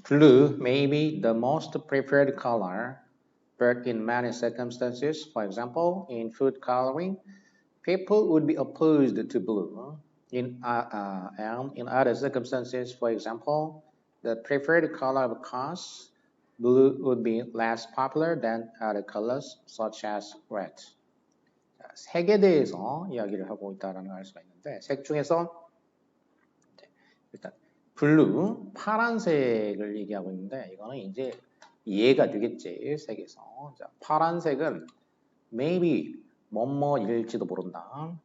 Blue may be the most preferred color, but in many circumstances, for example, in food coloring, people would be opposed to blue. And in other circumstances, for example, the preferred color of cars, blue would be less popular than other colors such as red. 색에 대해서 이야기를 하고 있다는 걸 알 수가 있는데 색 중에서 일단 블루, 파란색을 얘기하고 있는데 이거는 이제 이해가 되겠지, 색에서. 자, 파란색은 maybe 뭐뭐일지도 모른다.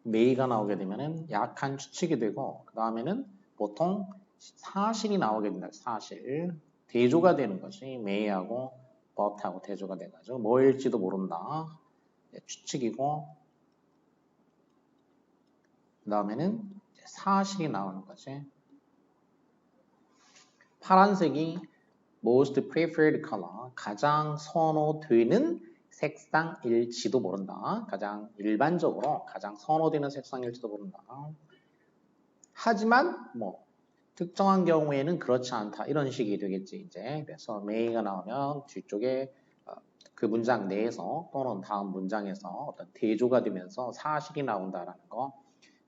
may가 나오게 되면은 약한 추측이 되고 그 다음에는 보통 사실이 나오게 된다. 사실. 대조가 되는 것이 may하고 but하고 대조가 돼가지고 뭐일지도 모른다. 추측이고 그 다음에는 사실이 나오는 거지. 파란색이 most preferred color, 가장 선호되는 색상일지도 모른다. 가장 일반적으로 가장 선호되는 색상일지도 모른다. 하지만 뭐 특정한 경우에는 그렇지 않다. 이런 식이 되겠지 이제. 그래서 may가 나오면 뒤쪽에 그 문장 내에서 또는 다음 문장에서 어떤 대조가 되면서 사실이 나온다라는 거.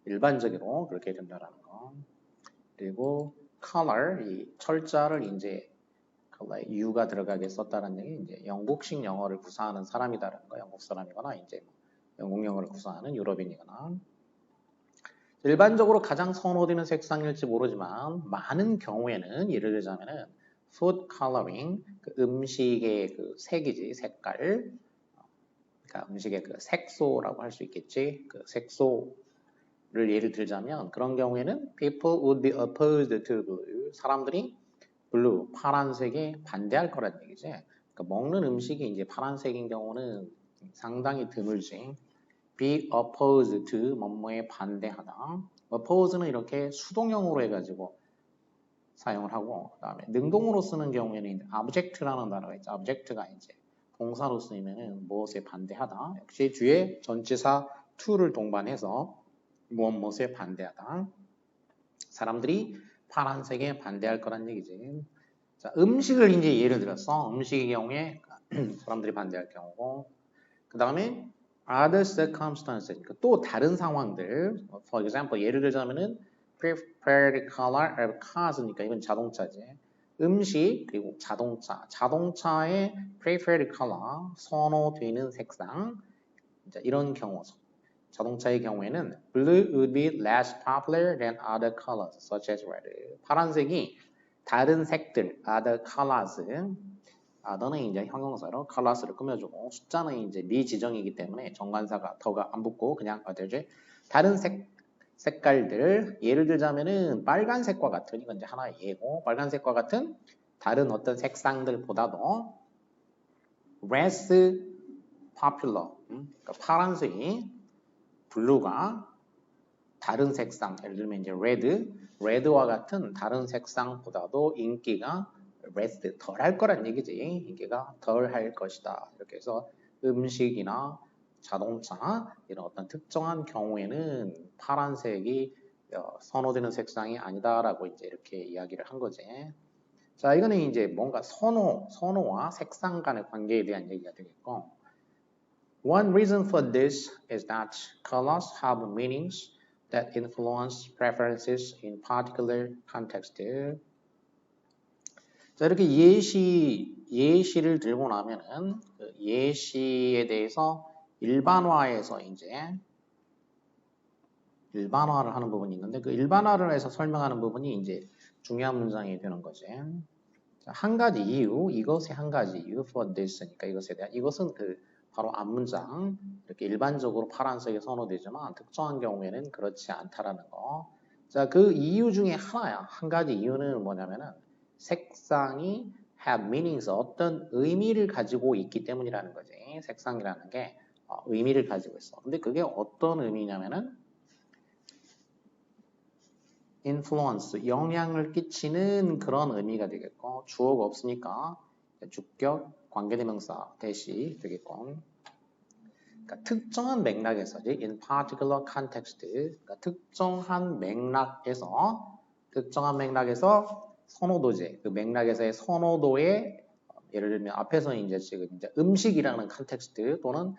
일반적으로 그렇게 된다라는 거. 그리고 color, 이 철자를 이제 U가 들어가게 썼다는 얘기, 이제 영국식 영어를 구사하는 사람이다라는 거, 영국 사람이거나 이제 영국 영어를 구사하는 유럽인이거나. 일반적으로 가장 선호되는 색상일지 모르지만 많은 경우에는 예를 들자면은 food coloring, 그 음식의 그 색이지, 색깔. 그러니까 음식의 그 색소라고 할 수 있겠지. 그 색소를 예를 들자면 그런 경우에는 people would be opposed to blue. 사람들이 블루, 파란색에 반대할 거란 얘기지. 그러니까 먹는 음식이 이제 파란색인 경우는 상당히 드물지. be opposed to 뭐뭐에 반대하다. oppose는 이렇게 수동형으로 해가지고 사용을 하고, 그 다음에 능동으로 쓰는 경우에는 이제 object라는 단어가 있죠. object가 이제 동사로 쓰이면은 무엇에 반대하다. 역시 뒤에 전치사 to를 동반해서 무엇에 반대하다. 사람들이 파란색에 반대할 거란 얘기지. 자, 음식을 이제 예를 들어서 음식의 경우에 사람들이 반대할 경우고, 그 다음에 other circumstances, 그러니까 또 다른 상황들. For example, 예를 들자면은 preferred color of cars니까 이건 자동차지. 음식 그리고 자동차, 자동차의 preferred color, 선호되는 색상. 자, 이런 경우. 자동차의 경우에는 blue would be less popular than other colors such as red. 파란색이 다른 색들, other colors. other는 이제 형용사로 colors를 꾸며주고 숫자는 이제 미지정이기 때문에 정관사가 더가 안 붙고 그냥 other지. 다른 색깔들, 예를 들자면은 빨간색과 같은, 이건 이제 하나의 예고, 빨간색과 같은 다른 어떤 색상들보다도 less popular. 그러니까 파란색이 블루가 다른 색상, 예를 들면 이제 레드와 같은 다른 색상보다도 인기가 less, 덜 할 거란 얘기지. 인기가 덜 할 것이다. 이렇게 해서 음식이나 자동차 이런 어떤 특정한 경우에는 파란색이 선호되는 색상이 아니다라고 이제 이렇게 이야기를 한 거지. 자, 이거는 이제 뭔가 선호와 색상 간의 관계에 대한 얘기가 되겠고. One reason for this is that colors have meanings that influence preferences in particular context. 자, 이렇게 예시를 들고 나면은 그 예시에 대해서 일반화해서 이제 일반화를 하는 부분이 있는데 그 일반화를 해서 설명하는 부분이 이제 중요한 문장이 되는 거지. 자, 한 가지 이유, 이것의 한 가지 이유 for this니까 이것에 대한, 이것은 그 바로 앞문장, 이렇게 일반적으로 파란색이 선호되지만 특정한 경우에는 그렇지 않다라는 거. 자, 그 이유 중에 하나야. 한 가지 이유는 뭐냐면은 색상이 have meanings, 어떤 의미를 가지고 있기 때문이라는 거지. 색상이라는 게 의미를 가지고 있어. 근데 그게 어떤 의미냐면은 influence, 영향을 끼치는 그런 의미가 되겠고, 주어가 없으니까 주격, 관계대명사 대시 되겠고, 그러니까 특정한 맥락에서, in particular context, 그러니까 특정한 맥락에서 선호도제, 그 맥락에서의 선호도의 예를 들면 앞에서 이제 지금 이제 음식이라는 컨텍스트 또는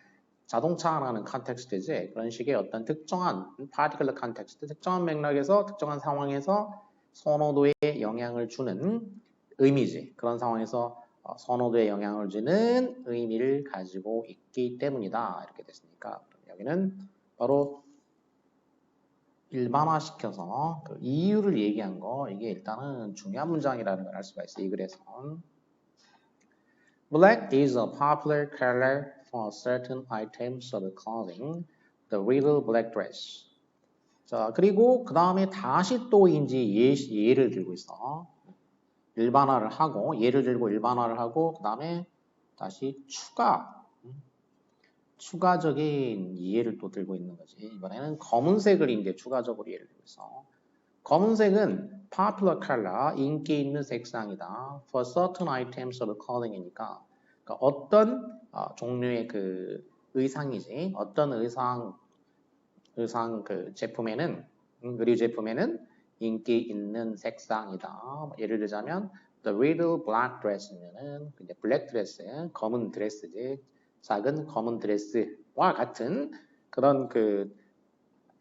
자동차라는 컨텍스트지 그런 식의 어떤 특정한 particular 컨텍스트, 특정한 맥락에서 특정한 상황에서 선호도에 영향을 주는 의미지. 그런 상황에서 선호도에 영향을 주는 의미를 가지고 있기 때문이다. 이렇게 됐으니까 여기는 바로 일반화시켜서 그 이유를 얘기한 거 이게 일단은 중요한 문장이라는 걸 알 수가 있어요. 이 글에서. Black is a popular color for certain items of clothing. The little black dress. 자, 그리고 그 다음에 다시 또 이제 예를 들고 있어. 일반화를 하고, 예를 들고 일반화를 하고, 그 다음에 다시 추가적인 이해를 또 들고 있는 거지. 이번에는 검은색을 이제 추가적으로 예를 들고 있어. 검은색은 popular color, 인기 있는 색상이다. For certain items of clothing이니까 그러니까 어떤 종류의 그 의상이지, 어떤 의상 그 제품에는 의류 제품에는 인기 있는 색상이다. 예를 들자면 the little black dress면은 이제 black dress, 검은 드레스지, 작은 검은 드레스와 같은 그런 그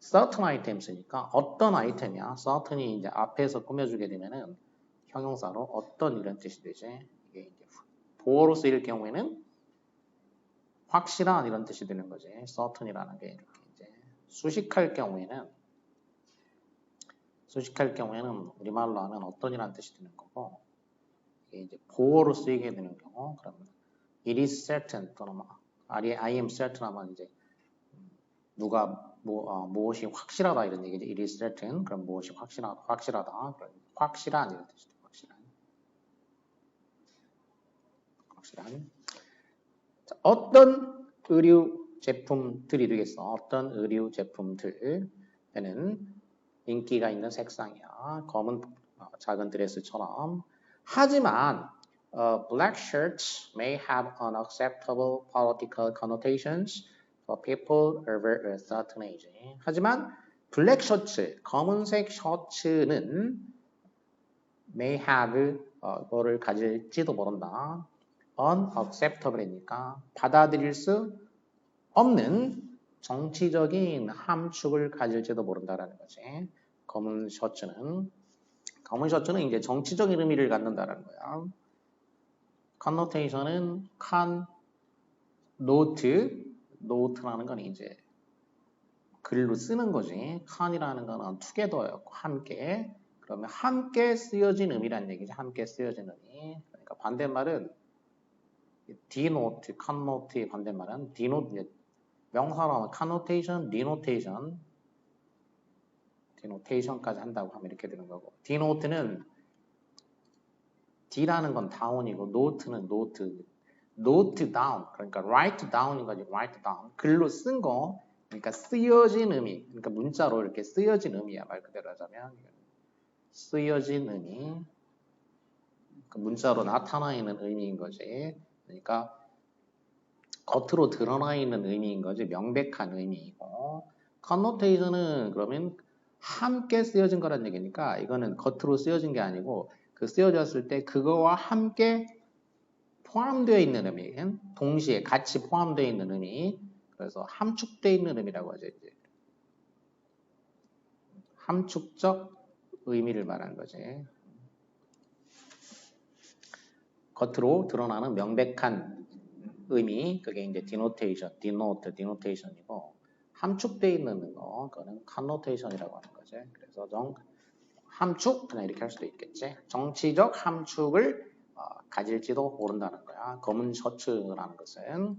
certain items니까 어떤 아이템이야. certain이 이제 앞에서 꾸며주게 되면은 형용사로 어떤 이런 뜻이 되지. 이게 이제 보어로 쓰일 경우에는 확실한 이런 뜻이 되는 거지. certain이라는 게 이렇게 이제 수식할 경우에는 우리말로 하면 어떤이라는 뜻이 되는 거고 이게 이제 보어로 쓰이게 되는 경우 그러면 it is certain 또는 I am certain 하면 이제 누가 무엇이 확실하다 이런 얘기죠. It is certain. 그럼 무엇이 확실하다. 확실한 이런 뜻이죠. 확실한. 자, 어떤 의류 제품들이 되겠어. 어떤 의류 제품들에는 인기가 있는 색상이야. 검은 작은 드레스처럼. 하지만 black shirts may have unacceptable political connotations for people over a certain age. 하지만 블랙 셔츠, 검은색 셔츠는 may have 뭐를 가질지도 모른다. unacceptable이니까 받아들일 수 없는 정치적인 함축을 가질지도 모른다라는 거지. 검은 셔츠는 이제 정치적인 의미를 갖는다라는 거야. connotation은 note라는 건 이제 글로 쓰는 거지. con이라는 거는 together였고 함께. 그러면 함께 쓰여진 의미란 얘기지. 함께 쓰여진 의미. 그러니까 반대말은 denote, connote의 반대말은 denote 명사로 하면 connotation, denotation까지 한다고 하면 이렇게 되는 거고 denote는 D라는 건 down이고 note는 note down 그러니까 write down인 거지 write down 글로 쓴 거 그러니까 쓰여진 의미 그러니까 문자로 이렇게 쓰여진 의미야 말 그대로 하자면 쓰여진 의미 그 문자로 나타나 있는 의미인 거지 그러니까 겉으로 드러나 있는 의미인 거지 명백한 의미이고 connotation은 그러면 함께 쓰여진 거란 얘기니까 이거는 겉으로 쓰여진 게 아니고 그 쓰여졌을 때 그거와 함께 포함되어 있는 의미 동시에 같이 포함되어 있는 의미 그래서 함축되어 있는 의미라고 하죠 이제. 함축적 의미를 말하는 거지 겉으로 드러나는 명백한 의미 그게 이제 denotation이고 함축되어 있는 거 그거는 connotation이라고 하는 거지 그래서 함축 그냥 이렇게 할 수도 있겠지 정치적 함축을 가질지도 모른다는 거야 검은 셔츠라는 것은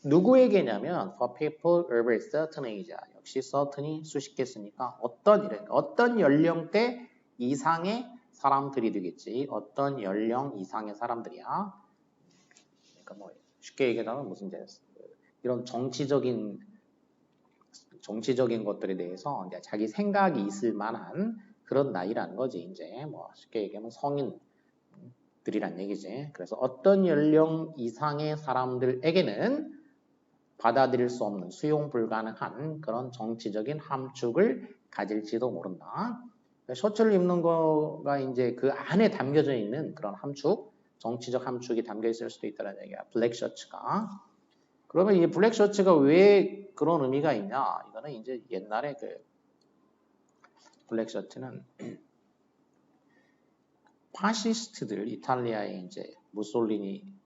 누구에게냐면 for people over a certain age 역시 certain이 수십 개 쓰니까 어떤 연령대 이상의 사람들이 되겠지 어떤 연령 이상의 사람들이야 그러니까 뭐 쉽게 얘기하면 무슨 이제 이런 정치적인 것들에 대해서 이제 자기 생각이 있을 만한 그런 나이라는 거지 이제 뭐 쉽게 얘기하면 성인들이란 얘기지. 그래서 어떤 연령 이상의 사람들에게는 받아들일 수 없는 수용 불가능한 그런 정치적인 함축을 가질지도 모른다. 셔츠를 입는 거가 이제 그 안에 담겨져 있는 그런 함축, 정치적 함축이 담겨 있을 수도 있다는 얘기야. 블랙 셔츠가. 그러면 이 블랙 셔츠가 왜 그런 의미가 있냐? 이거는 이제 옛날에 그 블랙 셔츠는 파시스트들, 이탈리아의 이제 무솔리니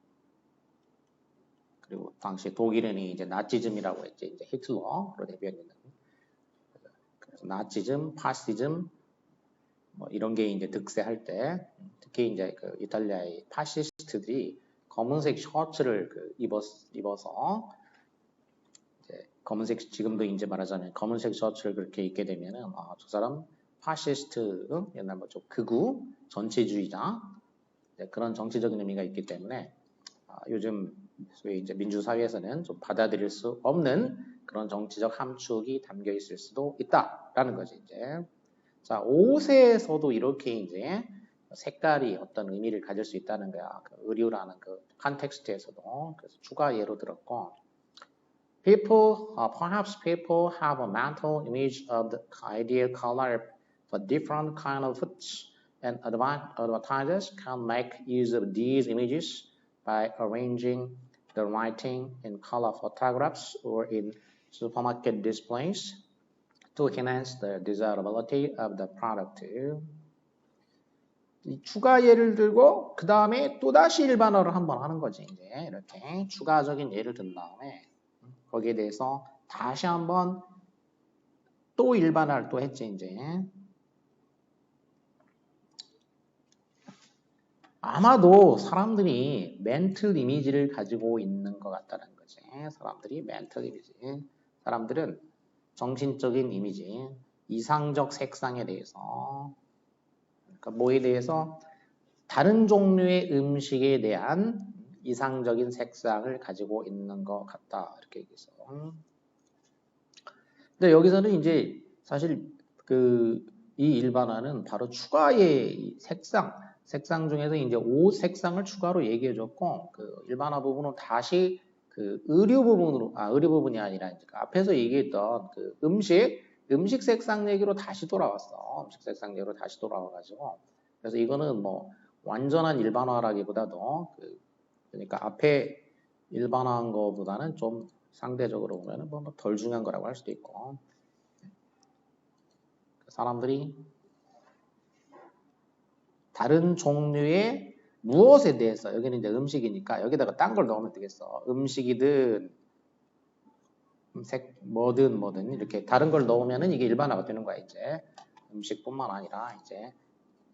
그리고 당시 독일은이 이제 나치즘이라고 했지, 이제 히틀러로 대변했는. 그래서 나치즘, 파시즘 뭐 이런 게 이제 득세할 때 특히 이제 그 이탈리아의 파시스트들이 검은색 셔츠를 입어서 이제 검은색 지금도 이제 말하자면 검은색 셔츠를 그렇게 입게 되면은 저 사람 파시스트 옛날 뭐 좀 극우 전체주의자 그런 정치적인 의미가 있기 때문에 요즘 소위 이제 민주사회에서는 좀 받아들일 수 없는 그런 정치적 함축이 담겨 있을 수도 있다라는 거지 이제. 자, 옷에서도 이렇게 이제 색깔이 어떤 의미를 가질 수 있다는 거야. 그 의류라는 그 컨텍스트에서도. 그래서 추가 예로 들었고, perhaps people have a mental image of the ideal color for different kind of foods, and advertisers can make use of these images by arranging the writing in color photographs or in supermarket displays. To enhance the desirability of the product. 이 추가 예를 들고 그 다음에 또다시 일반어를 한번 하는 거지. 이제 이렇게 추가적인 예를 든 다음에 거기에 대해서 다시 한번 또 일반어를 또 했지 이제. 아마도 사람들이 멘틀 이미지를 가지고 있는 것 같다는 거지. 사람들이 멘틀 이미지. 사람들은 정신적인 이미지, 이상적 색상에 대해서, 그러니까 뭐에 대해서 다른 종류의 음식에 대한 이상적인 색상을 가지고 있는 것 같다 이렇게 얘기했어. 근데 여기서는 이제 사실 이 일반화는 바로 추가의 색상 중에서 이제 옷 색상을 추가로 얘기해줬고 그 일반화 부분은 다시 그 의류 부분이 아니라 이제 앞에서 얘기했던 그 음식 색상 얘기로 다시 돌아왔어. 음식 색상 얘기로 다시 돌아와가지고 그래서 이거는 뭐 완전한 일반화라기보다도 그러니까 앞에 일반화한 거보다는 좀 상대적으로 보면은 뭐 덜 중요한 거라고 할 수도 있고 사람들이 다른 종류의 무엇에 대해서 여기는 이제 음식이니까 여기다가 딴 걸 넣으면 되겠어. 음식이든 뭐든 이렇게 다른 걸 넣으면은 이게 일반화가 되는 거야 이제. 음식뿐만 아니라 이제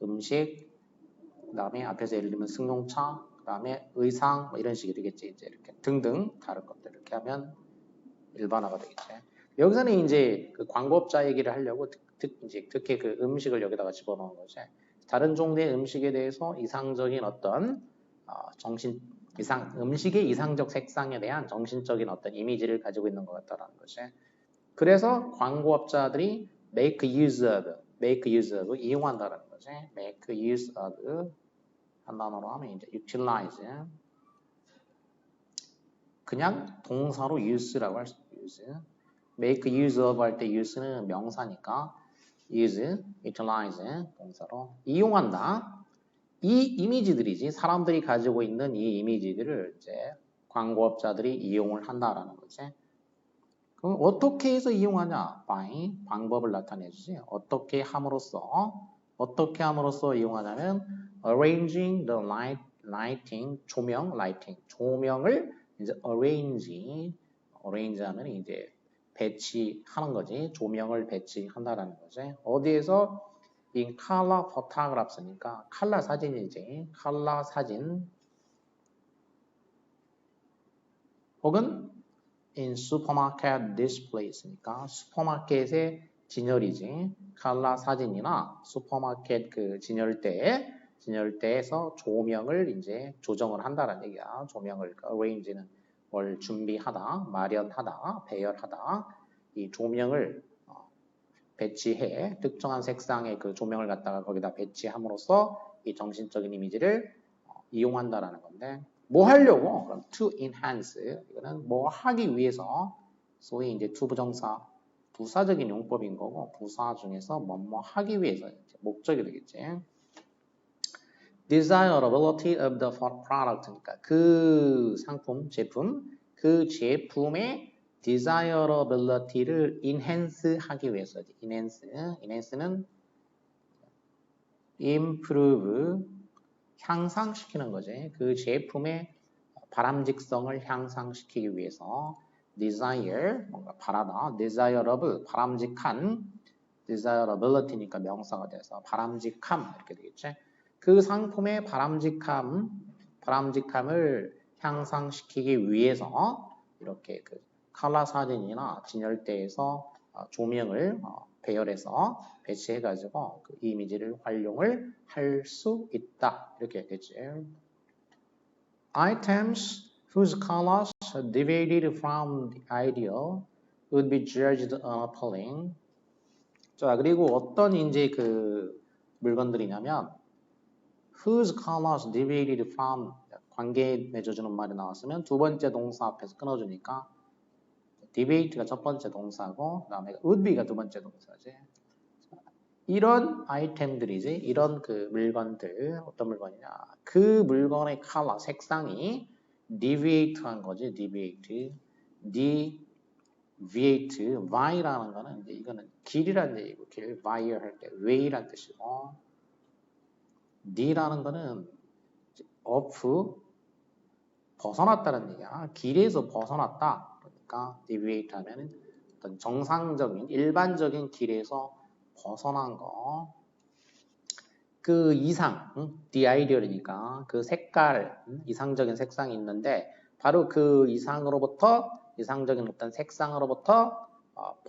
음식 그다음에 앞에서 예를 들면 승용차 그다음에 의상 뭐 이런 식이 되겠지 이제 이렇게 등등 다른 것들 이렇게 하면 일반화가 되겠지. 여기서는 이제 그 광고업자 얘기를 하려고 특히 그 음식을 여기다가 집어넣은 거지. 다른 종류의 음식에 대해서 이상적인 어떤 음식의 이상적 색상에 대한 정신적인 어떤 이미지를 가지고 있는 것 같다라는 거지. 그래서 광고업자들이 make use of 이용한다라는 거지. make use of 한 단어로 하면 이제 utilize 그냥 동사로 use라고 할 수 있어요. use. make use of 할 때 use는 명사니까 use, utilize 동사로 이용한다. 이 이미지들이지 사람들이 가지고 있는 이 이미지들을 이제 광고업자들이 이용을 한다라는 거지. 그럼 어떻게 해서 이용하냐? by 방법을 나타내주지. 어떻게 함으로써 이용하냐면 arranging the lighting 조명을 이제 arrange하면 이제 배치하는 거지. 조명을 배치한다라는 거지. 어디에서 in color photographs니까 컬러 사진이지. 컬러 사진 혹은 in supermarket displays니까 슈퍼마켓의 진열이지. 컬러 사진이나 슈퍼마켓 그 진열대에서 조명을 이제 조정을 한다는 얘기야. 조명을 arrange는 뭘 준비하다, 마련하다, 배열하다. 이 조명을 배치해 특정한 색상의 그 조명을 갖다가 거기다 배치함으로써 이 정신적인 이미지를 이용한다라는 건데 뭐 하려고? 그럼 to enhance 이거는 뭐 하기 위해서 소위 이제 to 부정사 부사적인 용법인 거고 부사 중에서 뭐뭐 하기 위해서 목적이 되겠지. Desirability of the product 그러니까 그 상품, 제품, 그 제품의 desirability를 enhance 하기 위해서 enhance는 improve 향상시키는 거지. 그 제품의 바람직성을 향상시키기 위해서 desire 뭔가 바라다 desirable 바람직한 desirability니까 명사가 돼서 바람직함 이렇게 되겠지. 그 상품의 바람직함을 향상시키기 위해서 이렇게 그 컬러 사진이나 진열대에서 조명을 배열해서 배치해가지고 그 이미지를 활용을 할 수 있다 이렇게 되지. Items whose colors deviated from the ideal would be judged unappealing. 자, 그리고 어떤 이제 그 물건들이냐면 whose colors deviated from 관계 맺어주는 말이 나왔으면 두 번째 동사 앞에서 끊어주니까 debate가 첫 번째 동사고 그 다음에 would be가 두 번째 동사지. 이런 아이템들이지 이런 그 물건들 어떤 물건이냐 그 물건의 컬러 색상이 deviate한 거지 deviate Y라는 거는 이제 이거는 길이라는 얘기고 길 Y 할 때 way라는 뜻이고 D라는 거는 off 벗어났다는 얘기야. 길에서 벗어났다. 그러니까 deviate 하면은 어떤 정상적인 일반적인 길에서 벗어난 거. 그 이상, the ideal이니까 그 색깔, 이상적인 색상이 있는데 바로 그 이상적인 어떤 색상으로부터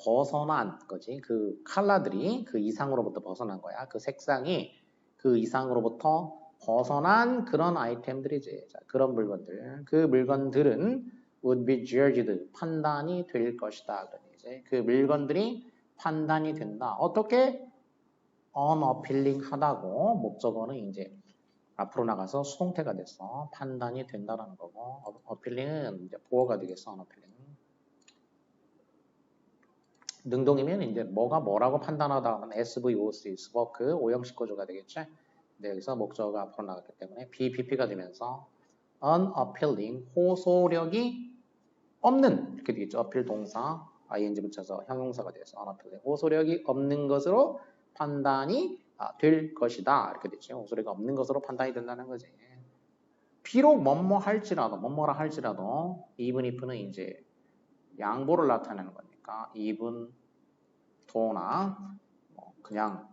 벗어난 거지. 그 컬러들이 그 이상으로부터 벗어난 거야. 그 색상이 그 이상으로부터 벗어난 그런 아이템들이지. 자, 그런 물건들. 그 물건들은 would be judged. 판단이 될 것이다. 그러니 그 물건들이 판단이 된다. 어떻게? unappealing 하다고 목적어는 이제 앞으로 나가서 수동태가 됐어. 판단이 된다라는 거고 appealing은 이제 보어가 되겠어. unappealing. 능동이면 이제 뭐가 뭐라고 판단하다 하면 SVOC, 스버크, 오형식 구조가 되겠지. 근데 여기서 목적어가 앞으로 나갔기 때문에 BPP가 되면서 unappealing, 호소력이 없는 이렇게 되겠죠. appeal 동사, ing 붙여서 형용사가 돼서 unappealing, 호소력이 없는 것으로 판단이 될 것이다. 이렇게 되죠. 호소력이 없는 것으로 판단이 된다는 거지. 비록 뭐뭐라 할지라도 even if는 이제 양보를 나타내는 거니까 even tho나 그냥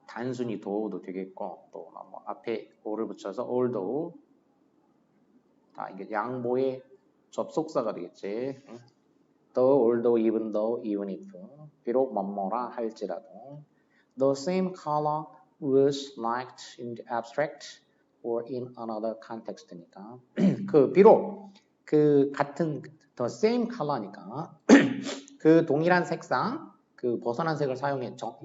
단순히 tho도 되겠고 또 뭐 앞에 or를 붙여서 although 다 이게 양보의 접속사가 되겠지. though, although, even though, even if 비록 뭐뭐라 할지라도 the same color was liked in the abstract or in another context니까 그 비록 그 같은 the same color니까 그 동일한 색상 그 벗어난 색을 사용했죠.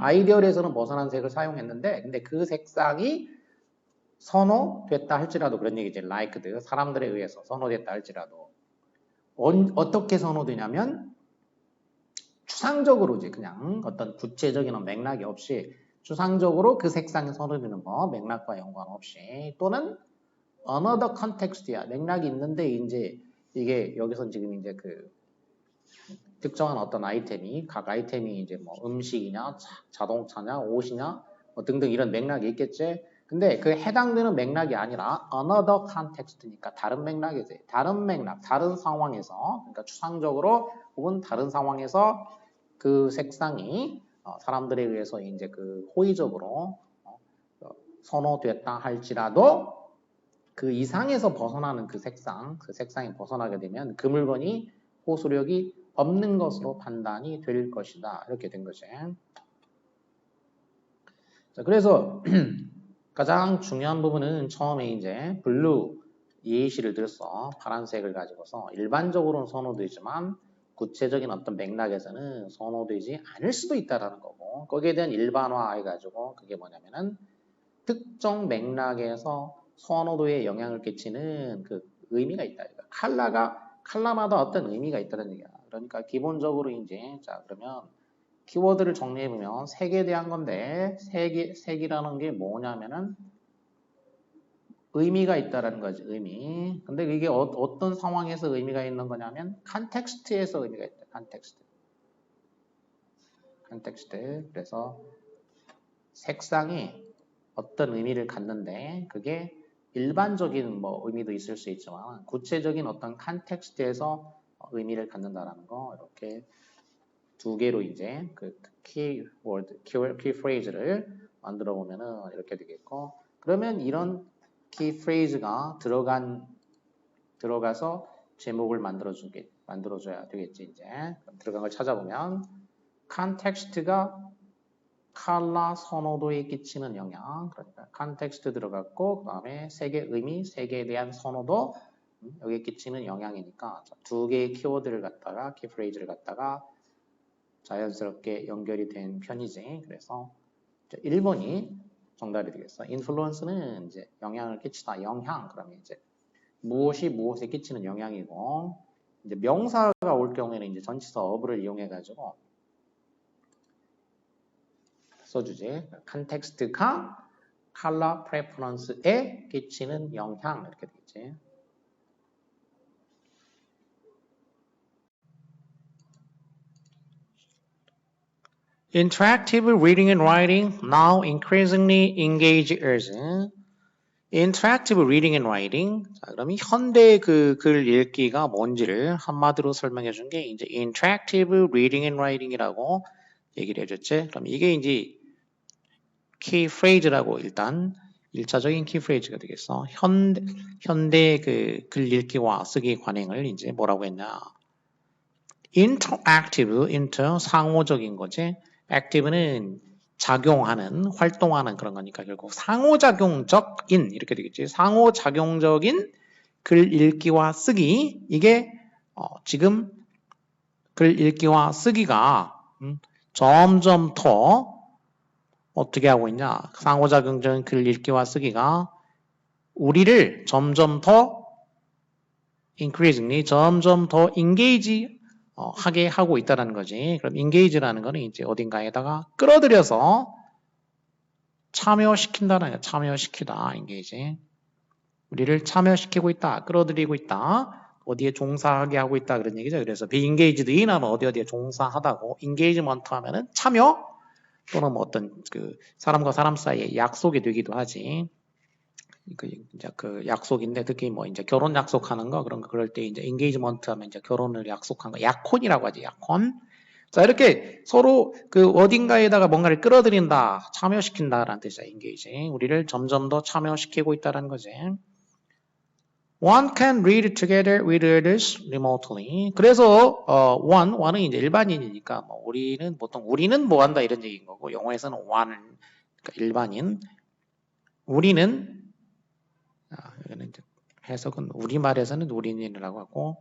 아이디얼에서는 벗어난 색을 사용했는데 근데 그 색상이 선호됐다 할지라도 그런 얘기지. liked 사람들에 의해서 선호됐다 할지라도 어떻게 선호되냐면 추상적으로지 그냥 어떤 구체적인 맥락이 없이 추상적으로 그 색상이 선호되는 거 맥락과 연관없이 또는 another context야 맥락이 있는데 이제 이게 여기서 지금 이제 그 특정한 어떤 아이템이 각 아이템이 이제 뭐 음식이냐 자동차냐 옷이냐 뭐 등등 이런 맥락이 있겠지. 근데 그 해당되는 맥락이 아니라 another context니까 다른 맥락이지. 다른 맥락, 다른 상황에서 그러니까 추상적으로 혹은 다른 상황에서 그 색상이 사람들에 의해서 이제 그 호의적으로 선호됐다 할지라도 그 이상에서 벗어나는 그 색상이 벗어나게 되면 그 물건이 호소력이 없는 것으로 판단이 될 것이다. 이렇게 된 거지. 자, 그래서 가장 중요한 부분은 처음에 이제 블루 예시를 들어서 파란색을 가지고서 일반적으로는 선호되지만 구체적인 어떤 맥락에서는 선호되지 않을 수도 있다라는 거고 거기에 대한 일반화 해가지고 그게 뭐냐면은 특정 맥락에서 선호도에 영향을 끼치는 그 의미가 있다. 컬러마다 어떤 의미가 있다는 얘기야. 그러니까 기본적으로 이제 자 그러면 키워드를 정리해보면 색에 대한 건데 색이라는 게 뭐냐면은 의미가 있다라는 거지, 의미. 근데 이게 어떤 상황에서 의미가 있는 거냐면 컨텍스트에서 의미가 있다. 컨텍스트. 그래서 색상이 어떤 의미를 갖는데 그게 일반적인 뭐 의미도 있을 수 있지만 구체적인 어떤 컨텍스트에서 의미를 갖는다라는 거 이렇게 두 개로 이제 그 키워드, 키프레이즈를 만들어 보면은 이렇게 되겠고 그러면 이런 키프레이즈가 들어가서 제목을 만들어줘야 되겠지 이제 들어간 걸 찾아보면 컨텍스트가 컬러 선호도에 끼치는 영향 그러니까 컨텍스트 들어갔고 그 다음에 색의 의미, 색에 대한 선호도 여기에 끼치는 영향이니까 두 개의 키워드를 갖다가 키프레이즈를 갖다가 자연스럽게 연결이 된 편이지. 그래서 1번이 정답이 되겠어. 인플루언스는 이제 영향을 끼치다. 영향. 그러면 이제 무엇이 무엇에 끼치는 영향이고 이제 명사가 올 경우에는 이제 전치사 어브를 이용해 가지고 써주지. 컨텍스트가 컬러 프레퍼런스에 끼치는 영향 이렇게 되겠지. Interactive reading and writing now increasingly engage us. Interactive reading and writing. 자, 그러면 현대 그 글 읽기가 뭔지를 한마디로 설명해 준 게 이제 interactive reading and writing이라고 얘기를 해줬지. 그럼 이게 이제 key phrase라고 일단 1차적인 key phrase가 되겠어. 현대 그 글 읽기와 쓰기 관행을 이제 뭐라고 했냐. interactive, 상호적인 거지. active는 작용하는, 활동하는 그런 거니까 결국 상호작용적인 이렇게 되겠지. 상호작용적인 글 읽기와 쓰기 이게 지금 글 읽기와 쓰기가 점점 더 어떻게 하고 있냐. 상호작용적인 글 읽기와 쓰기가 우리를 점점 더 increasingly 점점 더 engage 하게 하고 있다는 거지. 그럼 engage라는 거는 이제 어딘가에다가 끌어들여서 참여시킨다는 거야. 참여시키다, engage. 우리를 참여시키고 있다, 끌어들이고 있다, 어디에 종사하게 하고 있다 그런 얘기죠. 그래서 be engaged in 하면 어디에 종사하다고, engagement 하면은 참여 또는 뭐 어떤 그 사람과 사람 사이에 약속이 되기도 하지. 이제 그 약속인데 특히 뭐 이제 결혼 약속하는 거 그런 거 그럴 때 이제 engagement 하면 이제 결혼을 약속한 거 약혼이라고 하지 약혼. 자 이렇게 서로 그 어딘가에다가 뭔가를 끌어들인다, 참여시킨다라는 뜻이야 engage. 우리를 점점 더 참여시키고 있다라는 거지. One can read together with others remotely. 그래서 one은 이제 일반인이니까 뭐 우리는 뭐 한다 이런 얘기인 거고 영어에서는 one은 그러니까 일반인. 우리는 여기는 이제 해석은 우리말에서는 우리인이라고 하고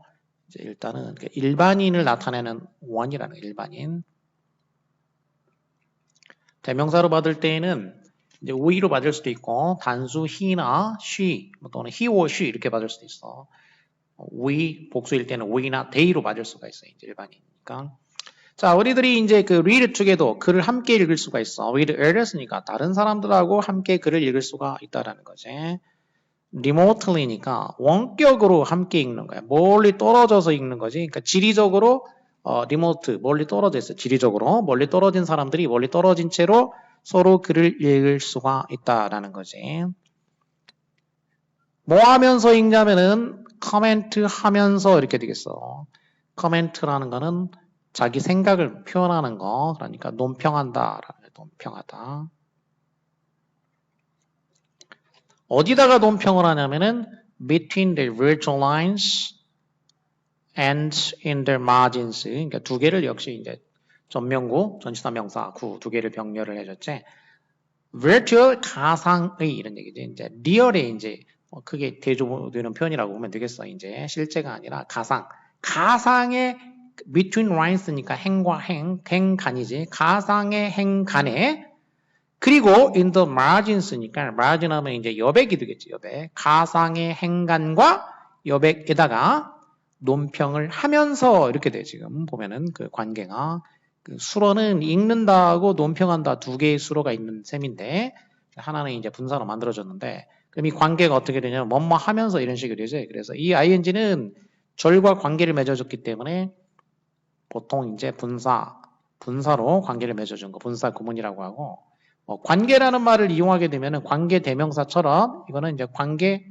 이제 일단은 일반인을 나타내는 one이라는 일반인. 대명사로 받을 때에는 이제 we로 받을 수도 있고 단수 he나 she 또는 he or she 이렇게 받을 수도 있어. we 복수일 때는 we나 they로 받을 수가 있어. 이제 일반인이니까. 자, 우리들이 이제 그 read together 글을 함께 읽을 수가 있어. with others니까 다른 사람들하고 함께 글을 읽을 수가 있다라는 거지. remotely니까 원격으로 함께 읽는 거야. 멀리 떨어져서 읽는 거지. 그러니까 지리적으로 remote 멀리 떨어져 있어. 지리적으로 멀리 떨어진 사람들이 멀리 떨어진 채로 서로 글을 읽을 수가 있다라는 거지. 뭐 하면서 읽냐면은 코멘트 하면서 이렇게 되겠어. 코멘트라는 거는 자기 생각을 표현하는 거. 그러니까 논평한다. 논평하다. 어디다가 논평을 하냐면은 between the virtual lines and in their margins. 그러니까 두 개를 역시 이제 전명구, 전치사 명사 구 두 개를 병렬을 해줬지. virtual 가상의 이런 얘기지. 이제 리얼에 이제 크게 대조되는 표현이라고 보면 되겠어. 이제 실제가 아니라 가상. 가상의 between lines니까 행과 행간이지. 가상의 행간에 그리고 in the margins니까 margin 하면 이제 여백이 되겠지. 여백. 가상의 행간과 여백에다가 논평을 하면서 이렇게 돼. 지금 보면은 그 관계가 그 수로는 읽는다하고 논평한다 두 개의 수로가 있는 셈인데 하나는 이제 분사로 만들어졌는데 그럼 이 관계가 어떻게 되냐면 뭐뭐 하면서 이런 식으로 되죠. 그래서 이 ing는 절과 관계를 맺어줬기 때문에 보통 이제 분사로 관계를 맺어준 거 분사 구문이라고 하고 관계라는 말을 이용하게 되면은 관계 대명사처럼 이거는 이제 관계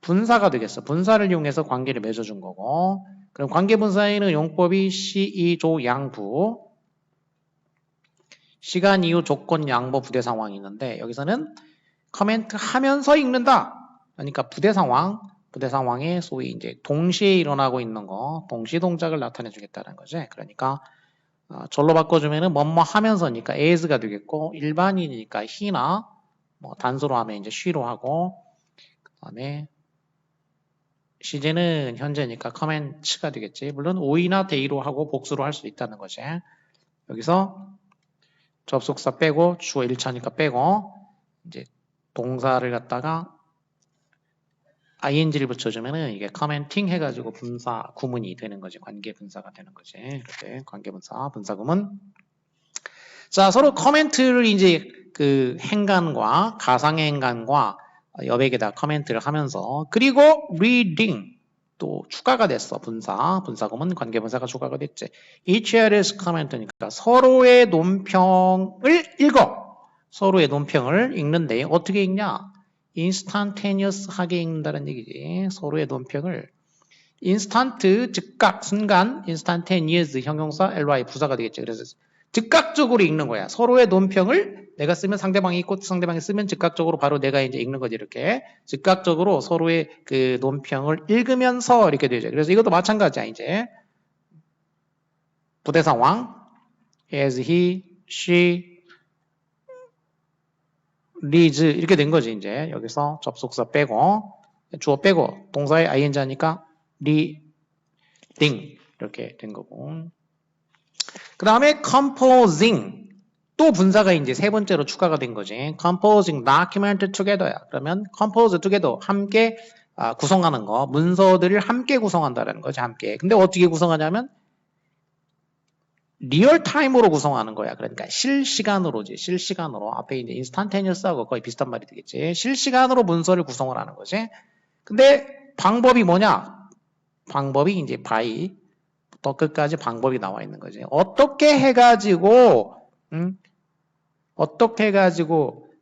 분사가 되겠어. 분사를 이용해서 관계를 맺어준 거고 그럼 관계 분사에는 용법이 시, 이, 조, 양, 부 시간, 이유, 조건, 양보, 부대 상황이 있는데 여기서는 커멘트 하면서 읽는다. 그러니까 부대 상황에 소위 이제 동시에 일어나고 있는 거, 동시 동작을 나타내 주겠다는 거지. 그러니까 절로 바꿔주면은 뭐뭐 하면서니까 as가 되겠고 일반인이니까 he나 뭐 단수로 하면 이제 she로 하고 그다음에 시제는 현재니까 comments가 되겠지. 물론 오이나 데이로 하고 복수로 할 수 있다는 거지. 여기서 접속사 빼고 주어 1차니까 빼고 이제 동사를 갖다가 ing를 붙여주면은 이게 commenting 해가지고 분사 구문이 되는 거지. 관계 분사가 되는 거지. 이렇게 관계 분사 구문. 자, 서로 커멘트를 이제 그 행간과 가상의 행간과 여백에다 커멘트를 하면서 그리고 reading 또 추가가 됐어. 분사 구문 관계 분사가 추가가 됐지. each other's comment니까 서로의 논평을 읽어. 서로의 논평을 읽는데 어떻게 읽냐? instantaneous하게 읽는다는 얘기지. 서로의 논평을 instant 즉각 순간 instantaneous 형용사 ly 부사가 되겠지. 그래서 즉각적으로 읽는 거야. 서로의 논평을 내가 쓰면 상대방이 있고 상대방이 쓰면 즉각적으로 바로 내가 이제 읽는 거지. 이렇게 즉각적으로 서로의 그 논평을 읽으면서 이렇게 되죠. 그래서 이것도 마찬가지야. 이제 부대 상황 as he, she reads 이렇게 된 거지. 이제 여기서 접속사 빼고 주어 빼고 동사의 ing 하니까 reading 이렇게 된 거고. 그 다음에 composing 또 분사가 이제 세 번째로 추가가 된 거지. composing document together야. 그러면 compose together 함께 구성하는 거 문서들을 함께 구성한다는 거지. 함께. 근데 어떻게 구성하냐면 리얼타임으로 구성하는 거야. 그러니까 실시간으로지. 실시간으로 앞에 이제 instantaneous하고 거의 비슷한 말이 되겠지. 실시간으로 문서를 구성을 하는 거지. 근데 방법이 뭐냐? 방법이 이제 by 또 끝까지 방법이 나와 있는 거지. 어떻게 해가지고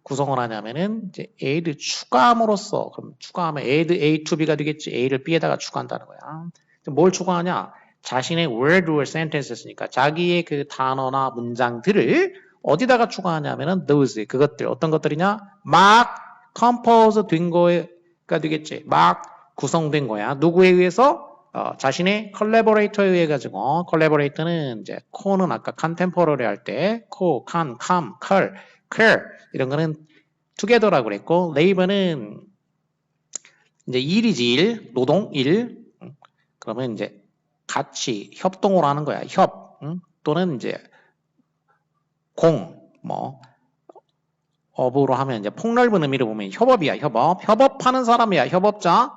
구성을 하냐면은 이제 a를 추가함으로써 그럼 추가하면 add a to b가 되겠지. a를 b에다가 추가한다는 거야. 뭘 추가하냐? 자신의 word or sentence니까 자기의 그 단어나 문장들을 어디다가 추가하냐면은 those 그것들 어떤 것들이냐? 막 compose 된 거가 되겠지. 막 구성된 거야. 누구에 의해서? 자신의 컬래버레이터에 의해 가지고 컬래버레이터는 이제 코는 아까 컨템포러리 할 때 코, 칸, 캄, 컬, 이런 거는 together라고 그랬고 레이버는 이제 일이지 일, 노동 일. 그러면 이제 같이 협동으로 하는 거야. 또는 이제 업으로 하면 이제 폭넓은 의미로 보면 협업이야. 협업하는 사람이야. 협업자.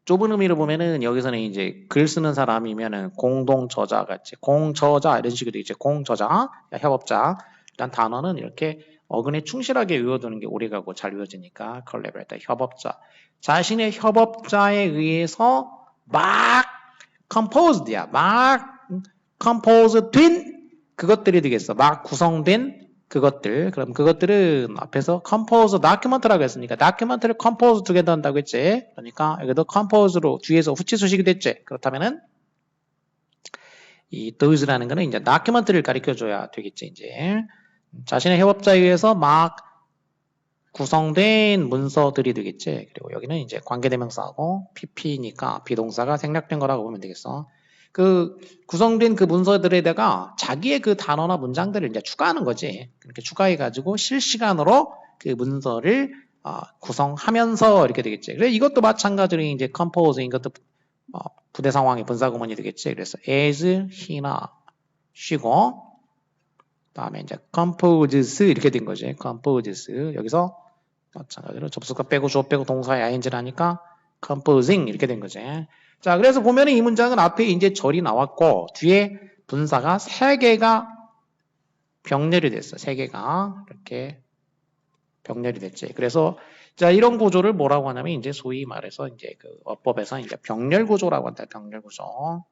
좁은 의미로 보면은 여기서는 이제 글 쓰는 사람이면은 공동 저자 같이 공저자 이런 식으로 이제 공저자, 협업자. 일단 단어는 이렇게 어근에 충실하게 외워두는 게 오래가고 잘 외워지니까 collaborator 협업자. 자신의 협업자에 의해서 막 composed야. 막 compose 된 그것들이 되겠어. 막 구성된 그것들. 그럼 그것들은 앞에서 compose document라고 했으니까 document를 compose together 한다고 했지. 그러니까 여기도 compose로 뒤에서 후치 수식이 됐지. 그렇다면은 이 those라는 거는 이제 document를 가르쳐줘야 되겠지. 이제 자신의 협업자에 의해서 막 구성된 문서들이 되겠지. 그리고 여기는 이제 관계대명사하고 PP니까 비동사가 생략된 거라고 보면 되겠어. 그 구성된 그 문서들에다가 자기의 그 단어나 문장들을 이제 추가하는 거지. 그렇게 추가해가지고 실시간으로 그 문서를 구성하면서 이렇게 되겠지. 그래서 이것도 마찬가지로 이제 composing 이것도 부대 상황의 분사 구문이 되겠지. 그래서 as, he나 she고 다음에 이제 composes 이렇게 된 거지. composes 여기서 마찬가지로 접속사 빼고 주어 빼고 동사의 ing를 하니까 composing 이렇게 된 거지. 자, 그래서 보면은 이 문장은 앞에 이제 절이 나왔고 뒤에 분사가 3개가 병렬이 됐어. 3개가 이렇게 병렬이 됐지. 그래서 자, 이런 구조를 뭐라고 하냐면 이제 소위 말해서 이제 그 어법에서 이제 병렬 구조라고 한다. 병렬 구조.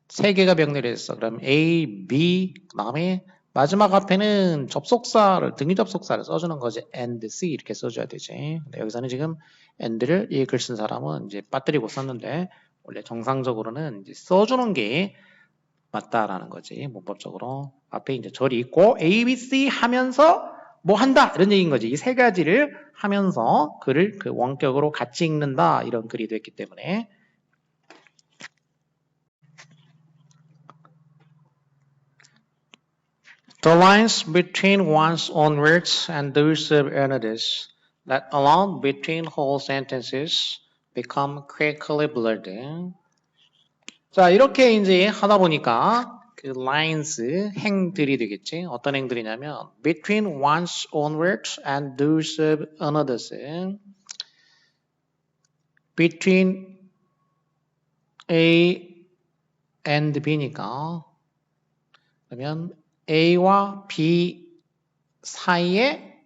3개가 병렬이 됐어. 그럼 A, B, 그다음에 마지막 앞에는 접속사를 등위 접속사를 써주는 거지. and, C 이렇게 써줘야 되지. 근데 여기서는 지금 and를 이 글 쓴 사람은 이제 빠뜨리고 썼는데 원래 정상적으로는 이제 써주는 게 맞다라는 거지. 문법적으로 앞에 이제 절이 있고 A, B, C 하면서 뭐 한다 이런 얘기인 거지. 이 3가지를 하면서 글을 그 원격으로 같이 읽는다 이런 글이 됐기 때문에. The lines between one's own words and those of another's that alone between whole sentences become quickly blurred. 자, 이렇게 이제 하다 보니까 그 lines 행들이 되겠지. 어떤 행들이냐면 between one's own words and those of another's. between A and B니까 그러면 A와 B 사이에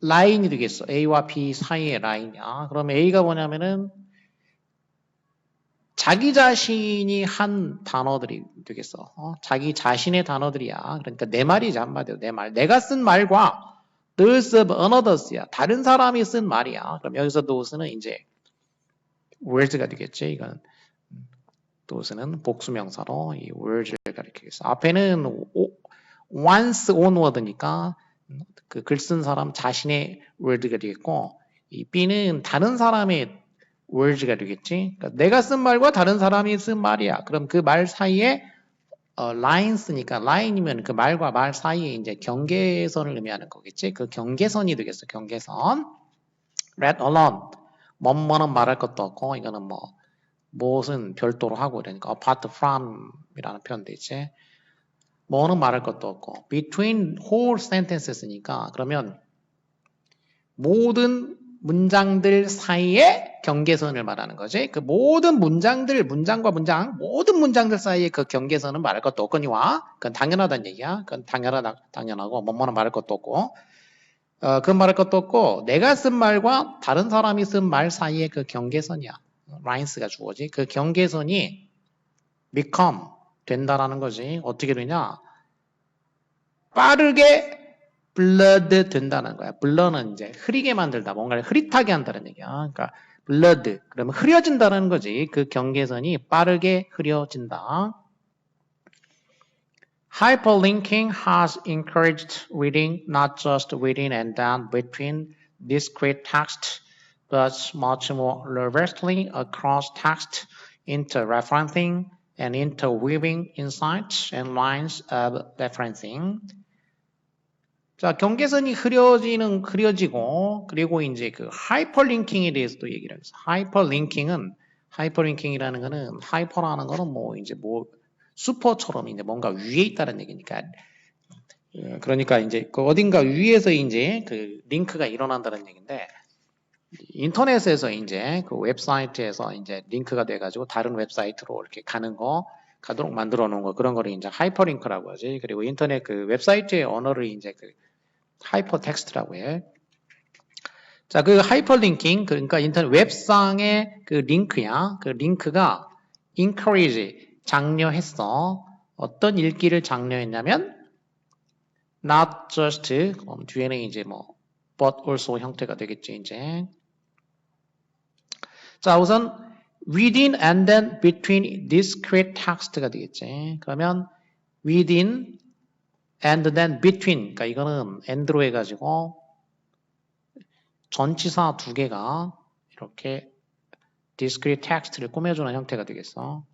라인이 되겠어. A와 B 사이에 라인이야. 그럼 A가 뭐냐면은 자기 자신이 한 단어들이 되겠어. 자기 자신의 단어들이야. 그러니까 내 말이지 한마디로 내 말. 내가 쓴 말과 those of another's야. 다른 사람이 쓴 말이야. 그럼 여기서 those는 이제 words가 되겠지. 이건 those는 복수명사로 이 words를 가리키겠어. 앞에는 one's own word니까 그 글 쓴 사람 자신의 word가 되겠고 이 B는 다른 사람의 words가 되겠지. 그러니까 내가 쓴 말과 다른 사람이 쓴 말이야. 그럼 그 말 사이에 line 쓰니까 line이면 그 말과 말 사이에 이제 경계선을 의미하는 거겠지. 그 경계선이 되겠어. 경계선. let alone 뭐뭐는 말할 것도 없고 이거는 뭐 무엇은 별도로 하고 이러니까 apart from이라는 표현도 있지. 뭐는 말할 것도 없고 between whole sentences니까 그러면 모든 문장들 사이에 경계선을 말하는 거지. 그 모든 문장들, 문장과 문장, 모든 문장들 사이에 그 경계선은 말할 것도 없거니와 그건 당연하다는 얘기야. 그건 당연하고 뭐뭐는 말할 것도 없고 그건 말할 것도 없고 내가 쓴 말과 다른 사람이 쓴 말 사이에 그 경계선이야. lines가 주어지. 그 경계선이 become 된다라는 거지. 어떻게 되냐? 빠르게 blood 된다는 거야. blur는 이제 흐리게 만들다, 뭔가를 흐릿하게 한다는 얘기야. 그러니까 blood 그러면 흐려진다는 거지. 그 경계선이 빠르게 흐려진다. Hyperlinking has encouraged reading not just within and then between discrete text, but much more robustly across text, interreferencing and interweaving insights and lines of referencing. 자, 경계선이 흐려지고, 그리고 이제 그 하이퍼링킹에 대해서도 얘기를 하겠어. 하이퍼링킹이라는 거는, 하이퍼라는 거는 뭐, 이제 뭐, 슈퍼처럼 이제 뭔가 위에 있다는 얘기니까. 그러니까 이제 그 어딘가 위에서 이제 그 링크가 일어난다는 얘기인데, 인터넷에서 이제 그 웹사이트에서 이제 링크가 돼가지고 다른 웹사이트로 이렇게 가도록 만들어 놓은 거, 그런 거를 이제 하이퍼링크라고 하지. 그리고 인터넷 그 웹사이트의 언어를 이제 그 하이퍼텍스트라고 해. 자, 그 하이퍼링킹, 그러니까 인터넷 웹상의 그 링크야. 그 링크가 encourage, 장려했어. 어떤 읽기를 장려했냐면 not just, 뒤에는 이제 뭐 but also 형태가 되겠지, 이제. 자, 우선 within and then between discrete text가 되겠지. 그러면 within and then between, 그러니까 이거는 and로 해가지고 전치사 2개가 이렇게 discrete text를 꾸며주는 형태가 되겠어.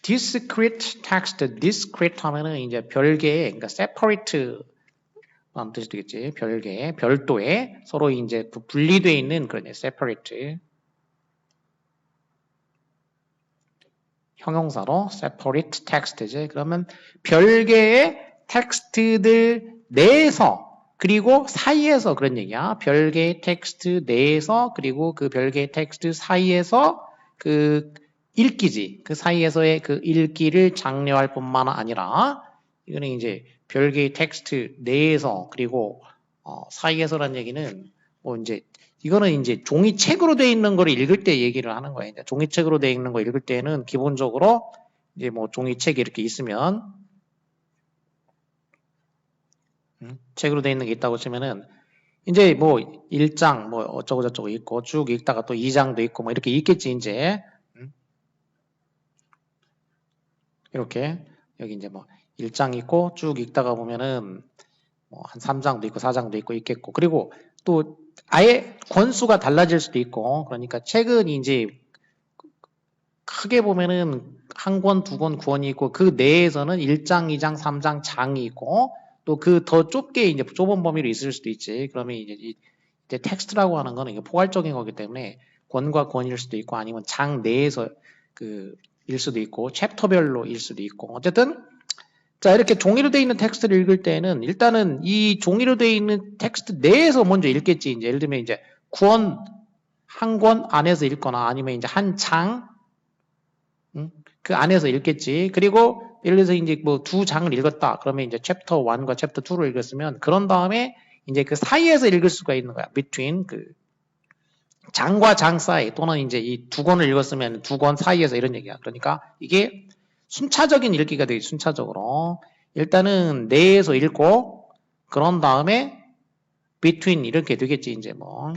discrete text, discrete 하면은 이제 별개의, 그러니까 separate 라는 뜻이 되겠지. 별개의, 별도의, 서로 이제 분리되어 있는 그런 separate. 형용사로 separate text지. 그러면 별개의 텍스트들 내에서 그리고 사이에서 그런 얘기야. 별개의 텍스트 내에서 그리고 그 별개의 텍스트 사이에서 그 읽기지. 그 사이에서의 그 읽기를 장려할 뿐만 아니라 이거는 이제 별개의 텍스트 내에서 그리고 사이에서란 얘기는 뭐 이제 이거는 이제 종이책으로 돼 있는 걸 읽을 때 얘기를 하는 거예요. 이제 종이책으로 돼 있는 거 읽을 때는 기본적으로 이제 뭐 종이책이 이렇게 있으면 책으로 돼 있는 게 있다고 치면은 이제 뭐 1장 뭐 어쩌고 저쩌고 있고 쭉 읽다가 또 2장도 있고 뭐 이렇게 있겠지 이제 이렇게 여기 이제 뭐 1장 있고 쭉 읽다가 보면은 뭐 한 3장도 있고 4장도 있고 있겠고 그리고 또 아예 권수가 달라질 수도 있고 그러니까 책은 이제 크게 보면은 한 권, 두 권, 구원이 있고 그 내에서는 1장, 2장, 3장 장이 있고 또 그 더 좁게 이제 좁은 범위로 있을 수도 있지. 그러면 이제 텍스트라고 하는 거는 이게 포괄적인 거기 때문에 권과 권일 수도 있고 아니면 장 내에서 그 일 수도 있고 챕터별로 일 수도 있고 어쨌든 자 이렇게 종이로 되어 있는 텍스트를 읽을 때는 일단은 이 종이로 되어 있는 텍스트 내에서 먼저 읽겠지. 이제 예를 들면 이제 구원 한 권 안에서 읽거나 아니면 이제 한 장 그 안에서 읽겠지. 그리고 예를 들어서 이제 뭐 두 장을 읽었다. 그러면 이제 챕터 1과 챕터 2를 읽었으면 그런 다음에 이제 그 사이에서 읽을 수가 있는 거야. between 그 장과 장 사이 또는 이제 이 두 권을 읽었으면 두 권 사이에서 이런 얘기야. 그러니까 이게 순차적인 읽기가 되게 순차적으로 일단은 내에서 읽고 그런 다음에 between 이렇게 되겠지 이제 뭐.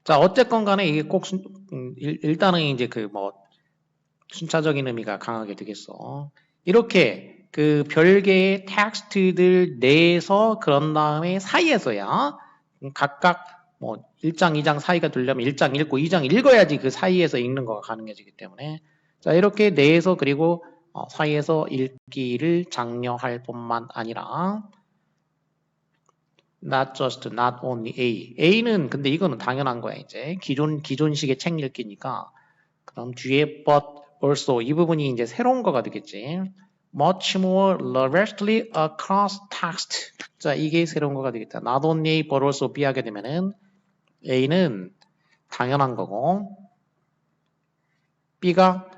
자 어쨌건 간에 이게 꼭 일단은 이제 그 뭐 순차적인 의미가 강하게 되겠어. 이렇게 그 별개의 텍스트들 내에서 그런 다음에 사이에서야 각각 뭐 1장, 2장 사이가 되려면 1장 읽고 2장 읽어야지 그 사이에서 읽는 거가 가능해지기 때문에 자 이렇게 내에서 그리고 사이에서 읽기를 장려할 뿐만 아니라 not just, not only A. A는 근데 이거는 당연한 거야 이제 기존식의 책 읽기니까 그럼 뒤에 but also 이 부분이 이제 새로운 거가 되겠지. much more largely across text. 자, 이게 새로운 거가 되겠다. not only A, but also B 하게 되면은 A는 당연한 거고 B가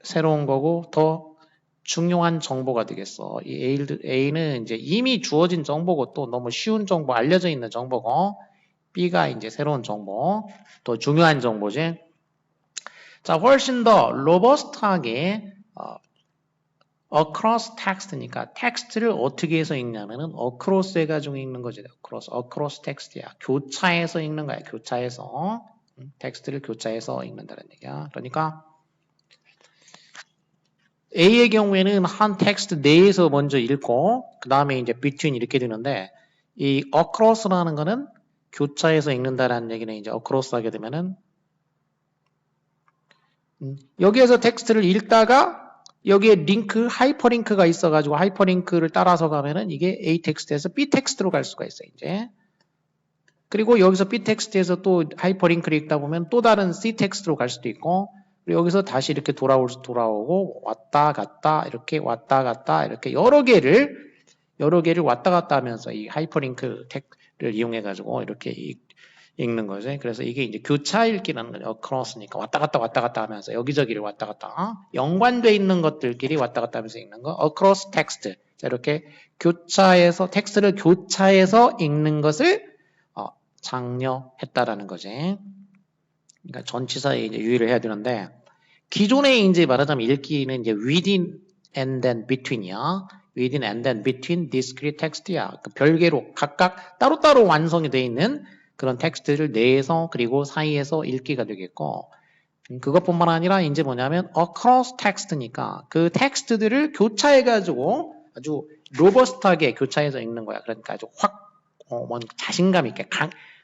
새로운 거고 더 중요한 정보가 되겠어. 이 A는 이제 이미 주어진 정보고 또 너무 쉬운 정보, 알려져 있는 정보고 B가 이제 새로운 정보, 더 중요한 정보지. 자, 훨씬 더 로버스트하게 across text니까 텍스트를 어떻게 해서 읽냐면은 across 해가지고 읽는 거지. across text야. 교차해서 읽는 거야. 교차해서 텍스트를 교차해서 읽는다는 얘기야. 그러니까 A의 경우에는 한 텍스트 내에서 먼저 읽고 그 다음에 이제 between 이렇게 되는데 이 across라는 거는 교차해서 읽는다라는 얘기는 이제 across 하게 되면은 여기에서 텍스트를 읽다가 여기에 링크, 하이퍼링크가 있어가지고 하이퍼링크를 따라서 가면은 이게 A 텍스트에서 B 텍스트로 갈 수가 있어요, 이제. 그리고 여기서 B 텍스트에서 또 하이퍼링크를 읽다 보면 또 다른 C 텍스트로 갈 수도 있고, 그리고 여기서 다시 이렇게 돌아오고, 왔다 갔다, 이렇게 왔다 갔다, 이렇게 여러 개를 왔다 갔다 하면서 이 하이퍼링크를 이용해가지고 이렇게 읽는 거죠. 그래서 이게 이제 교차 읽기라는 거죠. across니까 왔다 갔다 하면서 여기저기를 왔다 갔다 연관돼 있는 것들끼리 왔다 갔다 하면서 읽는 거 across text. 자, 이렇게 교차해서 텍스트를 교차해서 읽는 것을 장려했다라는 거지. 그러니까 전치사에 이제 유의를 해야 되는데 기존에 이제 말하자면 읽기는 이제 within and then between이야. within and then between discrete text야. 그 별개로 각각 따로따로 완성이 되어 있는 그런 텍스트를 내에서 그리고 사이에서 읽기가 되겠고 그것뿐만 아니라 이제 뭐냐면 across text니까 그 텍스트들을 교차해가지고 아주 로버스트하게 교차해서 읽는 거야. 그러니까 아주 확 자신감 있게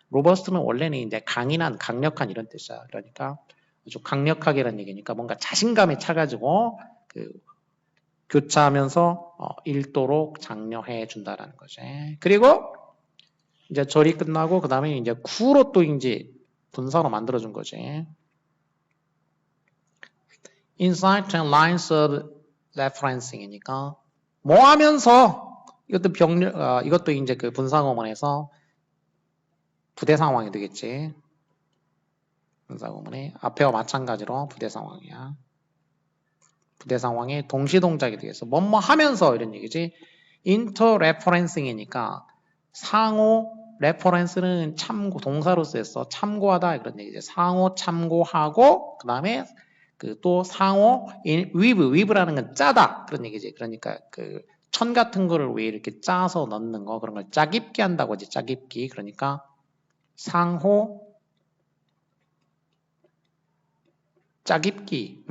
로버스트는 원래는 이제 강인한, 강력한 이런 뜻이야. 그러니까 아주 강력하게라는 얘기니까 뭔가 자신감에 차가지고 그 교차하면서 읽도록 장려해 준다라는 거지. 그리고 이제 절이 끝나고 그 다음에 이제 구로 또 이제 분사로 만들어준 거지. Inside 10 lines of referencing이니까 뭐 하면서 이것도 이제 그 분사구문에서 부대 상황이 되겠지. 분사구문이 앞에와 마찬가지로 부대 상황이야. 부대 상황의 동시 동작이 되겠어. 뭐뭐 하면서 이런 얘기지. 인터 레퍼런싱이니까 상호 레퍼런스는 참고 동사로 쓰였어. 참고하다 그런 얘기지. 상호 참고하고 그다음에 그 또 상호 위브라는 건 짜다 그런 얘기지. 그러니까 그 천 같은 거를 왜 이렇게 짜서 넣는 거 그런 걸 짜깁기 한다고 하지. 짜깁기. 그러니까 상호 짜깁기.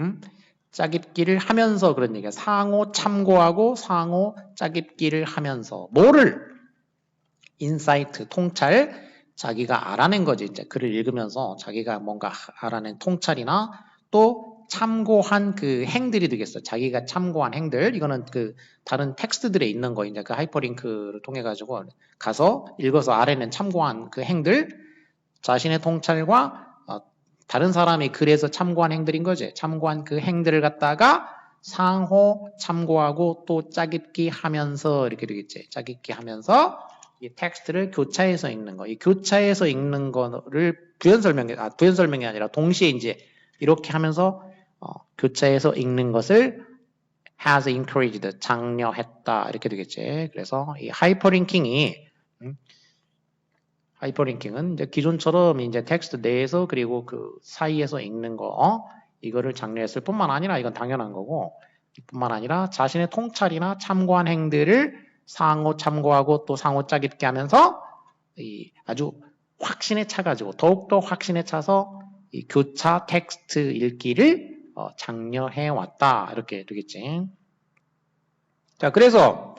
짜깁기를 하면서 그런 얘기야. 상호 참고하고 상호 짜깁기를 하면서 뭐를 인사이트 통찰 자기가 알아낸 거지. 이제 글을 읽으면서 자기가 뭔가 알아낸 통찰이나 또 참고한 그 행들이 되겠어. 자기가 참고한 행들. 이거는 그 다른 텍스트들에 있는 거 이제 그 하이퍼링크를 통해 가지고 가서 읽어서 알아낸 참고한 그 행들 자신의 통찰과 다른 사람이 글에서 참고한 행들인 거지. 참고한 그 행들을 갖다가 상호 참고하고 또 짜깁기 하면서 이렇게 되겠지. 짜깁기 하면서 이 텍스트를 교차해서 읽는 거. 이 교차해서 읽는 거를 부연 설명이 아니라 동시에 이제 이렇게 하면서 교차해서 읽는 것을 has encouraged, 장려했다. 이렇게 되겠지. 그래서 이 하이퍼링킹은 이제 기존처럼 이제 텍스트 내에서 그리고 그 사이에서 읽는 거, 이거를 장려했을 뿐만 아니라 이건 당연한 거고, 뿐만 아니라 자신의 통찰이나 참고한 행들을 상호 참고하고 또 상호 짜깁기 하면서 아주 확신에 차가지고 더욱더 확신에 차서 이 교차 텍스트 읽기를 장려해 왔다. 이렇게 되겠지. 자, 그래서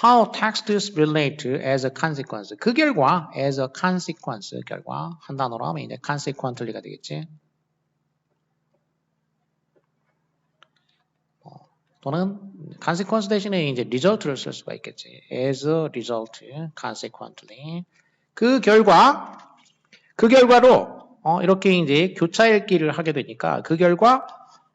how texts relate as a consequence. 그 결과 as a consequence 결과 한 단어로 하면 이제 consequently가 되겠지. 또는 consequence 대신에 이제 result를 쓸 수가 있겠지. as a result, consequently. 그 결과로 이렇게 이제 교차 읽기를 하게 되니까 그 결과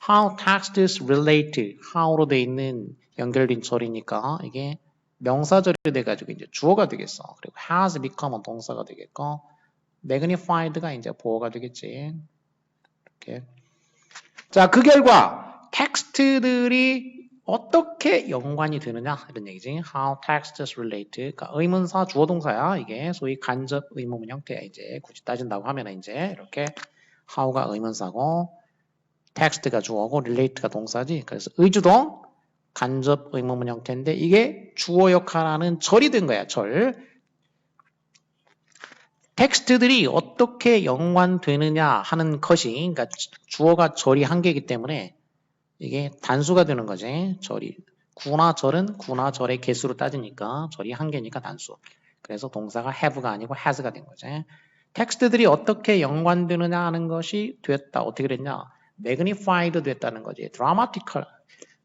how texts relate, how로 돼 있는 연결된 절이니까 이게 명사절이 돼가지고 이제 주어가 되겠어. 그리고 has become은 동사가 되겠고, magnified가 이제 보어가 되겠지. 이렇게. 자, 그 결과 텍스트들이 어떻게 연관이 되느냐 이런 얘기지. How texts relate. 그러니까 의문사 주어 동사야. 이게 소위 간접 의문문 형태야. 이제 굳이 따진다고 하면 이제 이렇게 how가 의문사고, text가 주어고, relate가 동사지. 그래서 의주동 간접 의문문 형태인데 이게 주어 역할하는 절이 된 거야. 절. 텍스트들이 어떻게 연관되느냐 하는 것이, 그러니까 주어가 절이 한 개이기 때문에 이게 단수가 되는 거지. 절이. 구나 절은 구나 절의 개수로 따지니까 절이 한 개니까 단수. 그래서 동사가 have가 아니고 has가 된 거지. 텍스트들이 어떻게 연관되느냐 하는 것이 됐다. 어떻게 됐냐? magnified 됐다는 거지. dramatical.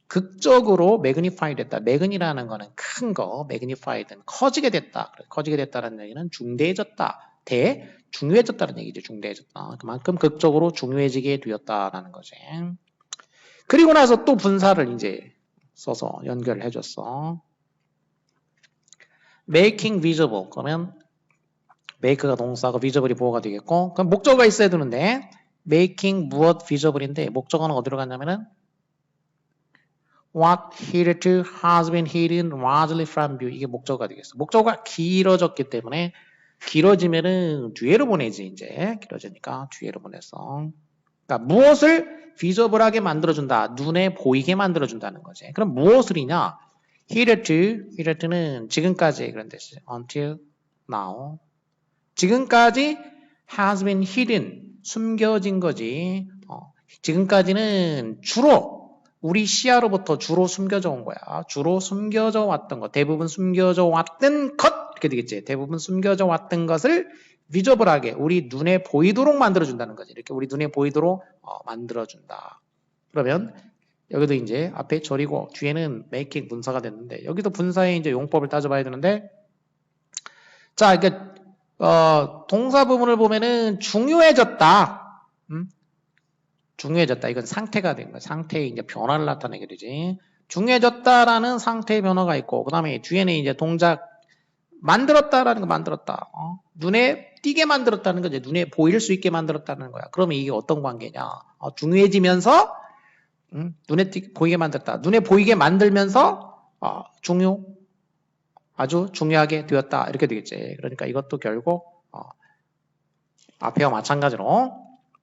극적으로 magnify 됐다. 매근이라는 거는 큰 거, magnified는 커지게 됐다. 커지게 됐다는 얘기는 중대해졌다. 중요해졌다는 얘기죠. 중대해졌다. 그만큼 극적으로 중요해지게 되었다라는 거지. 그리고 나서 또 분사를 이제 써서 연결을 해줬어. making visible. 그러면 make가 동사고 visible이 보어가 되겠고, 그럼 목적어가 있어야 되는데 making 무엇 visible인데 목적어는 어디로 갔냐면은 What hitherto has been hidden largely from view. 이게 목적어가 되겠어. 목적어가 길어졌기 때문에 길어지면은 뒤에로 보내지. 이제 길어지니까 뒤에로 보내서. 그러니까 무엇을 visible하게 만들어준다. 눈에 보이게 만들어준다는 거지. 그럼 무엇을이냐? hitherto는 지금까지 그런 뜻이죠. until now. 지금까지 has been hidden. 숨겨진 거지. 지금까지는 주로 우리 시야로부터 주로 숨겨져 온 거야. 주로 숨겨져 왔던 것, 대부분 숨겨져 왔던 것 이렇게 되겠지. 대부분 숨겨져 왔던 것을 visible하게 우리 눈에 보이도록 만들어준다는 거지. 이렇게 우리 눈에 보이도록 만들어준다. 그러면 여기도 이제 앞에 절이고 뒤에는 making 분사가 됐는데 여기도 분사의 이제 용법을 따져봐야 되는데, 자, 이게 동사 부분을 보면은 중요해졌다. 중요해졌다. 이건 상태가 된 거야. 상태의 이제 변화를 나타내게 되지. 중요해졌다라는 상태의 변화가 있고, 그 다음에 뒤에는 이제 동작 만들었다라는 거 만들었다. 눈에 띄게 만들었다는 거지. 눈에 보일 수 있게 만들었다는 거야. 그러면 이게 어떤 관계냐? 중요해지면서 눈에 보이게 만들었다. 눈에 보이게 만들면서 아주 중요하게 되었다. 이렇게 되겠지. 그러니까 이것도 결국 앞에와 마찬가지로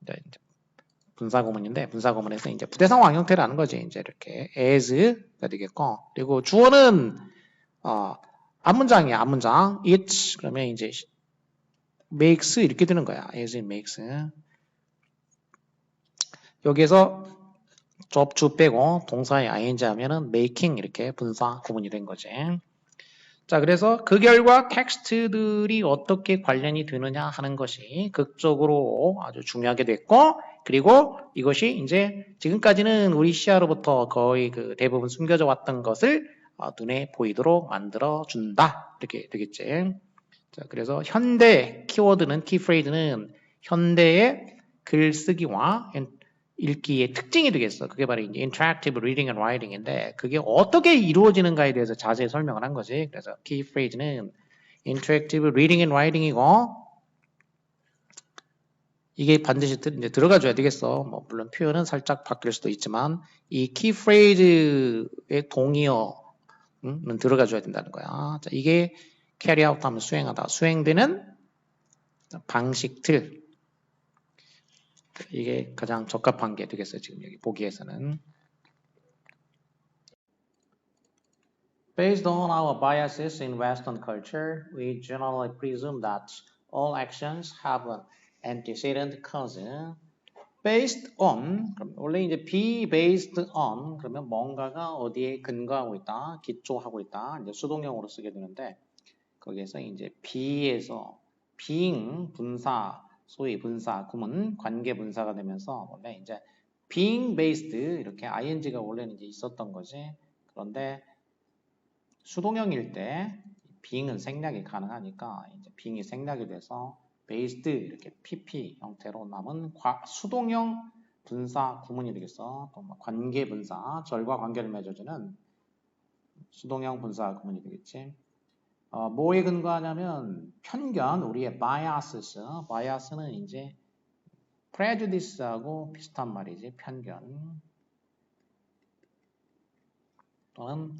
이제 분사구문인데 분사구문에서 이제 부대상황 형태라는 거지. 이제 이렇게 as가 되겠고, 그리고 주어는 앞문장이야. 앞문장 it 그러면 이제 makes 이렇게 되는 거야. as it makes. 여기에서 접주 빼고 동사의 ing 하면은 making 이렇게 분사 구문이 된 거지. 자, 그래서 그 결과 텍스트들이 어떻게 관련이 되느냐 하는 것이 극적으로 아주 중요하게 됐고, 그리고 이것이 이제 지금까지는 우리 시야로부터 거의 그 대부분 숨겨져 왔던 것을 눈에 보이도록 만들어 준다. 이렇게 되겠지. 자, 그래서 현대 키워드는 키프레이즈는 현대의 글쓰기와 읽기의 특징이 되겠어. 그게 바로 이제 interactive reading and writing인데, 그게 어떻게 이루어지는가에 대해서 자세히 설명을 한 거지. 그래서 key phrase는 interactive reading and writing이고, 이게 반드시 이제 들어가줘야 되겠어. 뭐 물론 표현은 살짝 바뀔 수도 있지만 이 key phrase의 동의어는 들어가줘야 된다는 거야. 자, 이게 carry out 하면 수행하다. 수행되는 방식들. 이게 가장 적합한 게 되겠어요. 지금 여기 보기에서는. Based on our biases in Western culture, we generally presume that all actions have an antecedent cause. Based on, 그럼 원래 이제 be based on 그러면 뭔가가 어디에 근거하고 있다, 기초하고 있다, 이제 수동형으로 쓰게 되는데 거기에서 이제 be에서 being 분사, 소위 분사, 구문, 관계 분사가 되면서 원래 이제 being based 이렇게 ing가 원래는 이제 있었던 거지. 그런데 수동형일 때 being은 생략이 가능하니까 이제 being이 생략이 돼서 based 이렇게 pp 형태로 남은 수동형 분사 구문이 되겠어. 또 관계 분사, 절과 관계를 맺어주는 수동형 분사 구문이 되겠지. 뭐에 근거하냐면 편견, 우리의 bias는 이제 prejudice하고 비슷한 말이지. 편견 또는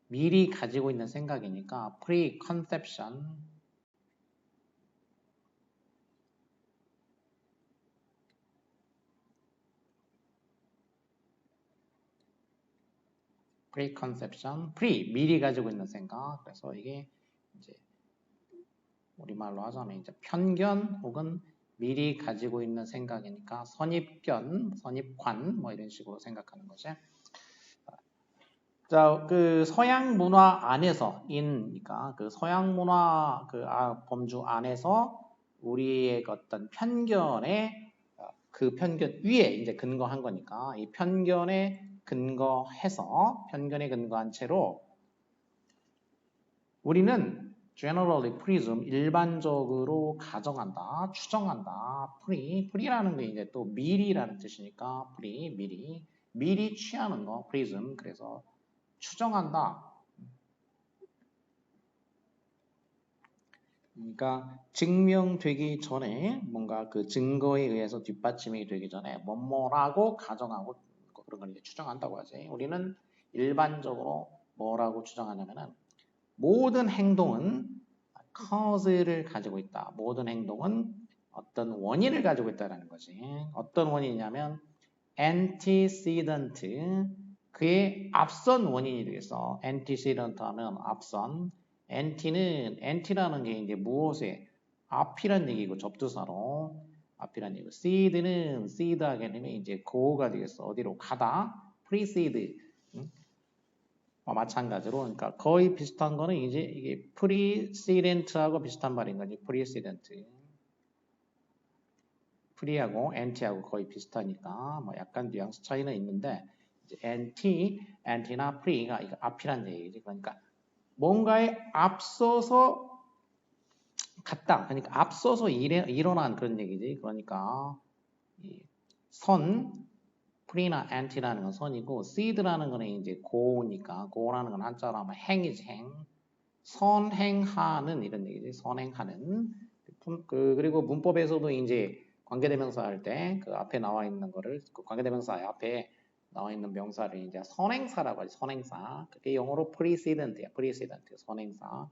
미리 가지고 있는 생각이니까 preconception. preconception, 미리 가지고 있는 생각. 그래서 이게 이제 우리말로 하자면 이제 편견 혹은 미리 가지고 있는 생각이니까 선입견, 선입관 뭐 이런 식으로 생각하는 거지. 자, 그 서양 문화 안에서 그러니까 그 서양 문화 범주 안에서 우리의 어떤 편견에 그 편견 위에 이제 근거한 거니까 이 편견에 근거해서 편견에 근거한 채로 우리는 generally presume 일반적으로 가정한다, 추정한다. pre라는 게 이제 또 미리라는 뜻이니까 미리 취하는 거 presume. 그래서 추정한다. 그러니까 증명되기 전에 뭔가 그 증거에 의해서 뒷받침이 되기 전에 뭐라고 가정하고 그런 걸 이제 추정한다고 하지. 우리는 일반적으로 뭐라고 추정하냐면은 모든 행동은 cause를 가지고 있다. 모든 행동은 어떤 원인을 가지고 있다는 거지. 어떤 원인이냐면 antecedent, 그의 앞선 원인이 되겠어. antecedent 하면 앞선. ant라는 게 이제 무엇에 앞이란 얘기고 접두사로 앞이란 얘기고 seed는 seed 하게 되면 이제 go가 되겠어. 어디로 가다. precede. 마찬가지로 그러니까 거의 비슷한 거는 이제 이게 precedent하고 비슷한 말인 거지. precedent. pre하고 anti하고 거의 비슷하니까 뭐 약간 뉘앙스 차이는 있는데 이제 anti나 pre가 이거 앞이란 얘기지. 그러니까 뭔가에 앞서서 갔다. 그러니까 앞서서 일어난 그런 얘기지. 그러니까 pre나 anti라는 건 선이고 seed라는 거는 이제 go니까 go라는 건 한자로 하면 행이지 행. 선행하는 이런 얘기지. 선행하는. 그리고 문법에서도 이제 관계대명사 할 때 그 앞에 나와 있는 거를 그 관계대명사 앞에 나와 있는 명사를 이제 선행사라고 하지. 선행사. 그게 영어로 precedent야. precedent. 선행사.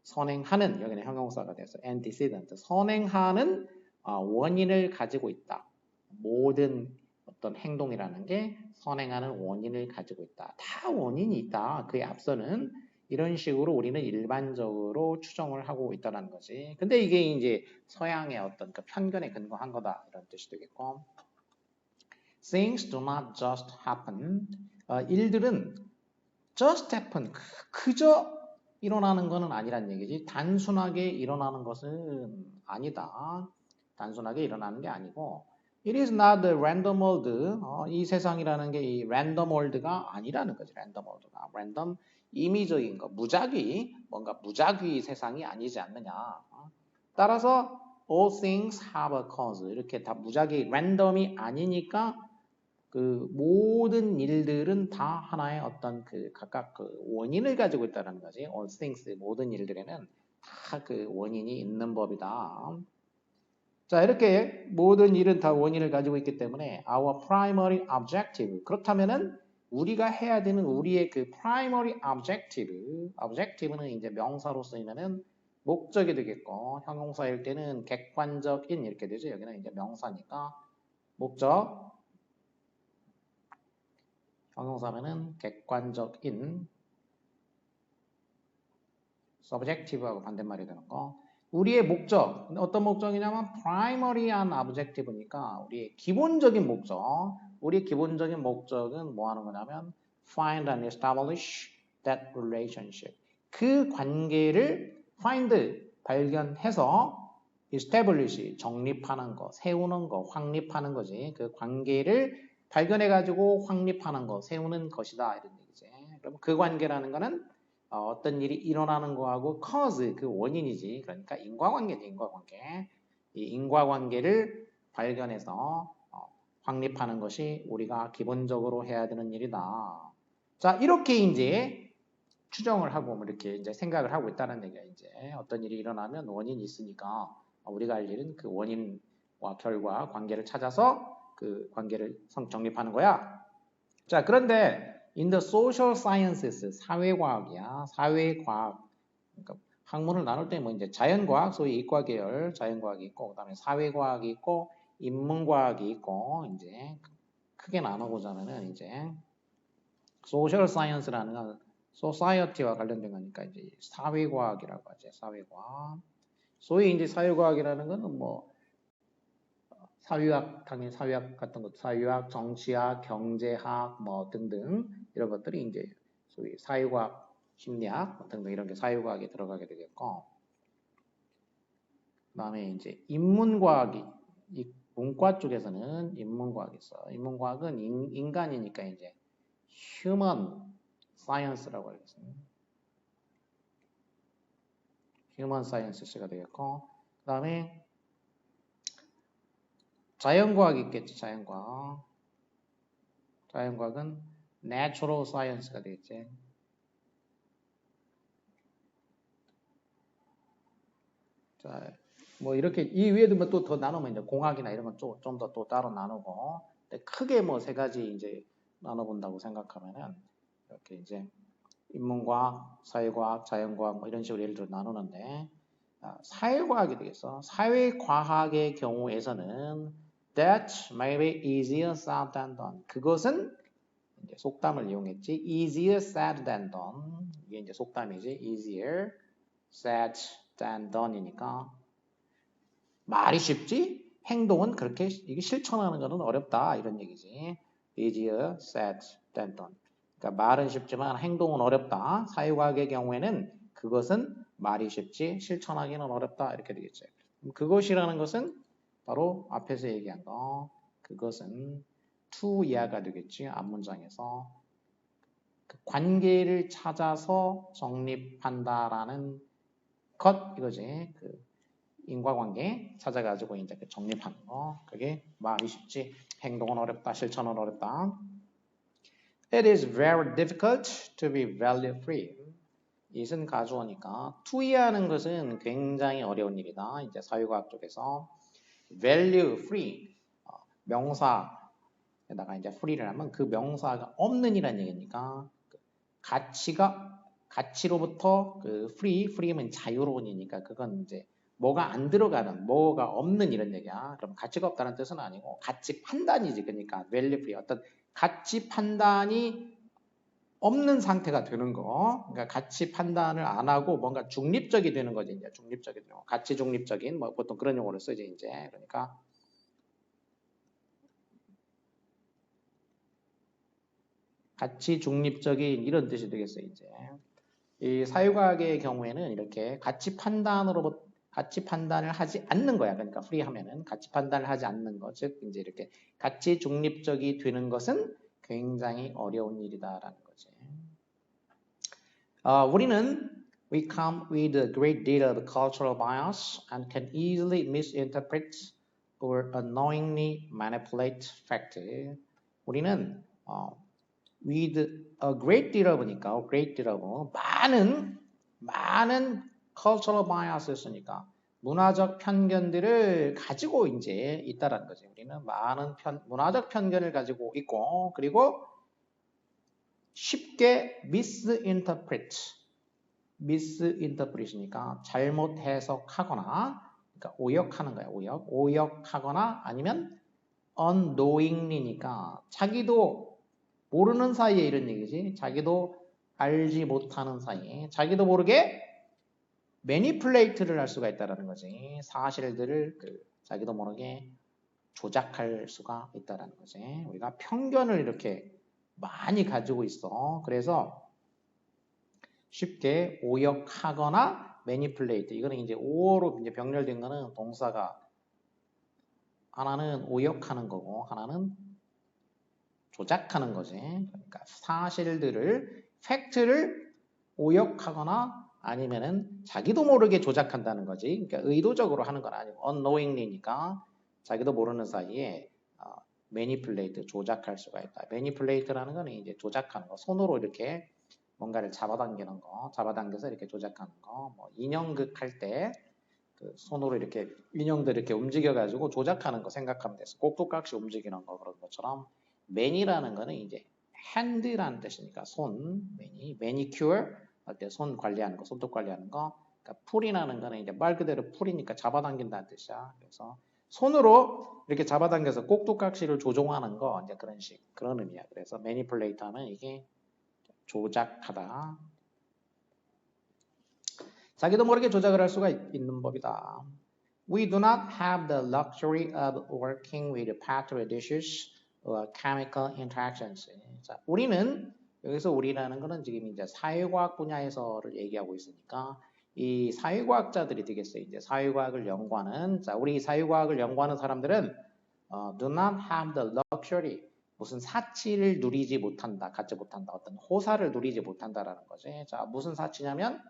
선행하는 여기는 형용사가 돼서 antecedent. 선행하는 원인을 가지고 있다. 모든 어떤 행동이라는 게 선행하는 원인을 가지고 있다. 다 원인이 있다. 그에 앞서는 이런 식으로 우리는 일반적으로 추정을 하고 있다는 거지. 근데 이게 이제 서양의 어떤 그 편견에 근거한 거다. 이런 뜻이 되겠고. Things do not just happen. 일들은 just happen. 그저 일어나는 것은 아니란 얘기지. 단순하게 일어나는 것은 아니다. 단순하게 일어나는 게 아니고 It is not the random world. 이 세상이라는 게 이 random world가 아니라는 거지. random world가. random 임의적인 거. 무작위. 뭔가 무작위 세상이 아니지 않느냐. 따라서 all things have a cause. 이렇게 다 무작위 random이 아니니까 그 모든 일들은 다 하나의 어떤 그 각각 그 원인을 가지고 있다는 거지. all things 모든 일들에는 다 그 원인이 있는 법이다. 자, 이렇게 모든 일은 다 원인을 가지고 있기 때문에 our primary objective. 그렇다면은 우리가 해야 되는 우리의 그 primary objective는 이제 명사로 쓰이면은 목적이 되겠고 형용사일 때는 객관적인 이렇게 되죠. 여기는 이제 명사니까 목적. 형용사면은 객관적인 subjective하고 반대말이 되는 거. 우리의 목적, 어떤 목적이냐면 primary한 objective니까 우리의 기본적인 목적. 우리의 기본적인 목적은 뭐 하는 거냐면 find and establish that relationship. 그 관계를 find, 발견해서 establish, 정립하는 거, 세우는 거, 확립하는 거지. 그 관계를 발견해가지고 확립하는 거, 세우는 것이다. 이런 얘기지. 그럼 그 관계라는 거는 어떤 일이 일어나는 거하고 cause, 그 원인이지. 그러니까 인과관계지, 인과관계. 이 인과관계를 발견해서 확립하는 것이 우리가 기본적으로 해야 되는 일이다. 자, 이렇게 이제 추정을 하고 이렇게 이제 생각을 하고 있다는 얘기야. 이제 어떤 일이 일어나면 원인이 있으니까 우리가 할 일은 그 원인과 결과 관계를 찾아서 그 관계를 정립하는 거야. 자, 그런데 in the social sciences, 사회과학이야. 사회과학. 그러니까 학문을 나눌 때 뭐 이제 자연과학, 소위 이과 계열 자연과학이 있고, 그다음에 사회과학이 있고, 인문과학이 있고, 이제 크게 나눠보자면은 이제 social science라는 건 society와 관련된 거니까 이제 사회과학이라고 하죠. 사회과학. 소위 이제 사회과학이라는 거는 뭐 사회학, 당연히 사회학 같은 것, 사회학, 정치학, 경제학 뭐 등등 이런 것들이 이제 소위 사회과학, 심리학 등등 이런 게 사회과학에 들어가게 되겠고, 그다음에 이제 인문과학이 이 문과 쪽에서는 인문과학이 있어. 인문과학은 인간이니까 이제 human science라고 하겠습니다. human sciences가 되겠고, 그다음에 자연과학이 있겠지. 자연과학. 자연과학은 natural science가 되겠지. 자, 뭐 이렇게 이 위에도 뭐 또 더 나누면 이제 공학이나 이런 건 좀 더 또 따로 나누고, 크게 뭐 세 가지 이제 나눠본다고 생각하면은 이렇게 이제 인문과학, 사회과학, 자연과학 뭐 이런 식으로 예를 들어 나누는데, 사회과학이 되겠어. 사회과학의 경우에서는 that may be easier said than done. 그것은 이제 속담을 이용했지. easier said than done. 이게 이제 속담이지. easier said than done이니까 말이 쉽지 행동은 그렇게 이게 실천하는 것은 어렵다 이런 얘기지. easier said than done. 그러니까 말은 쉽지만 행동은 어렵다. 사회과학의 경우에는 그것은 말이 쉽지 실천하기는 어렵다 이렇게 되겠죠. 그것이라는 것은 바로 앞에서 얘기한 거. 그것은 to 이하가 되겠지. 앞문장에서 그 관계를 찾아서 정립한다라는 것 이거지. 그 인과관계 찾아가지고 이제 정립하는 거. 그게 말이 쉽지 행동은 어렵다, 실천은 어렵다. It is very difficult to be value free. it은 가주어니까 to이하는 것은 굉장히 어려운 일이다. 이제 사회과학 쪽에서 value free 명사에다가 이제 free를 하면 그 명사가 없는 이란 얘기니까 가치로부터 그 free면 자유로운이니까 그건 이제 뭐가 안 들어가는, 뭐가 없는 이런 얘기야. 그럼 가치가 없다는 뜻은 아니고 가치 판단이지. 그러니까 value free 어떤 가치 판단이 없는 상태가 되는 거. 그러니까 가치 판단을 안 하고 뭔가 중립적이 되는 거지. 이제 중립적이 되는 거. 가치 중립적인 뭐 보통 그런 용어를 쓰지 이제. 그러니까 가치 중립적인 이런 뜻이 되겠어요, 이제. 이 사회과학의 경우에는 이렇게 가치 판단을 하지 않는 거야. 그러니까 프리하면은 가치 판단을 하지 않는 거. 즉 이제 이렇게 가치 중립적이 되는 것은 굉장히 어려운 일이다라는 거지. 우리는 we come with a great deal of cultural bias and can easily misinterpret or unknowingly manipulate fact. 우리는 with a great deal of니까 great deal of 많은 cultural bias를 쓰니까 문화적 편견들을 가지고 이제 있다라는 거지. 우리는 많은 문화적 편견을 가지고 있고 그리고 쉽게 misinterpret이니까 잘못 해석하거나 그러니까 오역하는 거야. 오역하거나 아니면 unknowingly니까 자기도 모르는 사이에 이런 얘기지. 자기도 알지 못하는 사이에 자기도 모르게 manipulate를 할 수가 있다는 거지. 사실들을 자기도 모르게 조작할 수가 있다는 거지. 우리가 편견을 이렇게 많이 가지고 있어. 그래서 쉽게 오역하거나 manipulate. 이거는 이제 5어로 이제 병렬된 거는 동사가 하나는 오역하는 거고 하나는 조작하는 거지. 그러니까 사실들을 팩트를 오역하거나 아니면은 자기도 모르게 조작한다는 거지. 그러니까 의도적으로 하는 건 아니고 unknowingly니까 자기도 모르는 사이에 manipulate 조작할 수가 있다. manipulate라는 거는 이제 조작하는 거. 손으로 이렇게 뭔가를 잡아당기는 거, 잡아당겨서 이렇게 조작하는 거. 뭐 인형극 할 때 그 손으로 이렇게 인형들 이렇게 움직여가지고 조작하는 거 생각하면 돼서 꼭두각시 움직이는 거 그런 것처럼 man이라는 거는 이제 hand라는 뜻이니까 손, manicure 할 때 손 관리하는 거, 손톱 관리하는 거. 그러니까 풀이라는 거는 이제 말 그대로 풀이니까 잡아당긴다는 뜻이야. 그래서 손으로 이렇게 잡아당겨서 꼭두각시를 조종하는 거 이제 그런 의미야. 그래서 manipulate 하면 이게 조작하다. 자기도 모르게 조작을 할 수가 있는 법이다. We do not have the luxury of working with petri dishes or chemical interactions. 자, 여기서 우리라는 거는 지금 이제 사회과학 분야에서를 얘기하고 있으니까 이 사회과학자들이 되겠어요. 이제 사회과학을 연구하는 우리 사회과학을 연구하는 사람들은 do not have the luxury 무슨 사치를 누리지 못한다, 갖지 못한다, 어떤 호사를 누리지 못한다라는 거지. 자, 무슨 사치냐면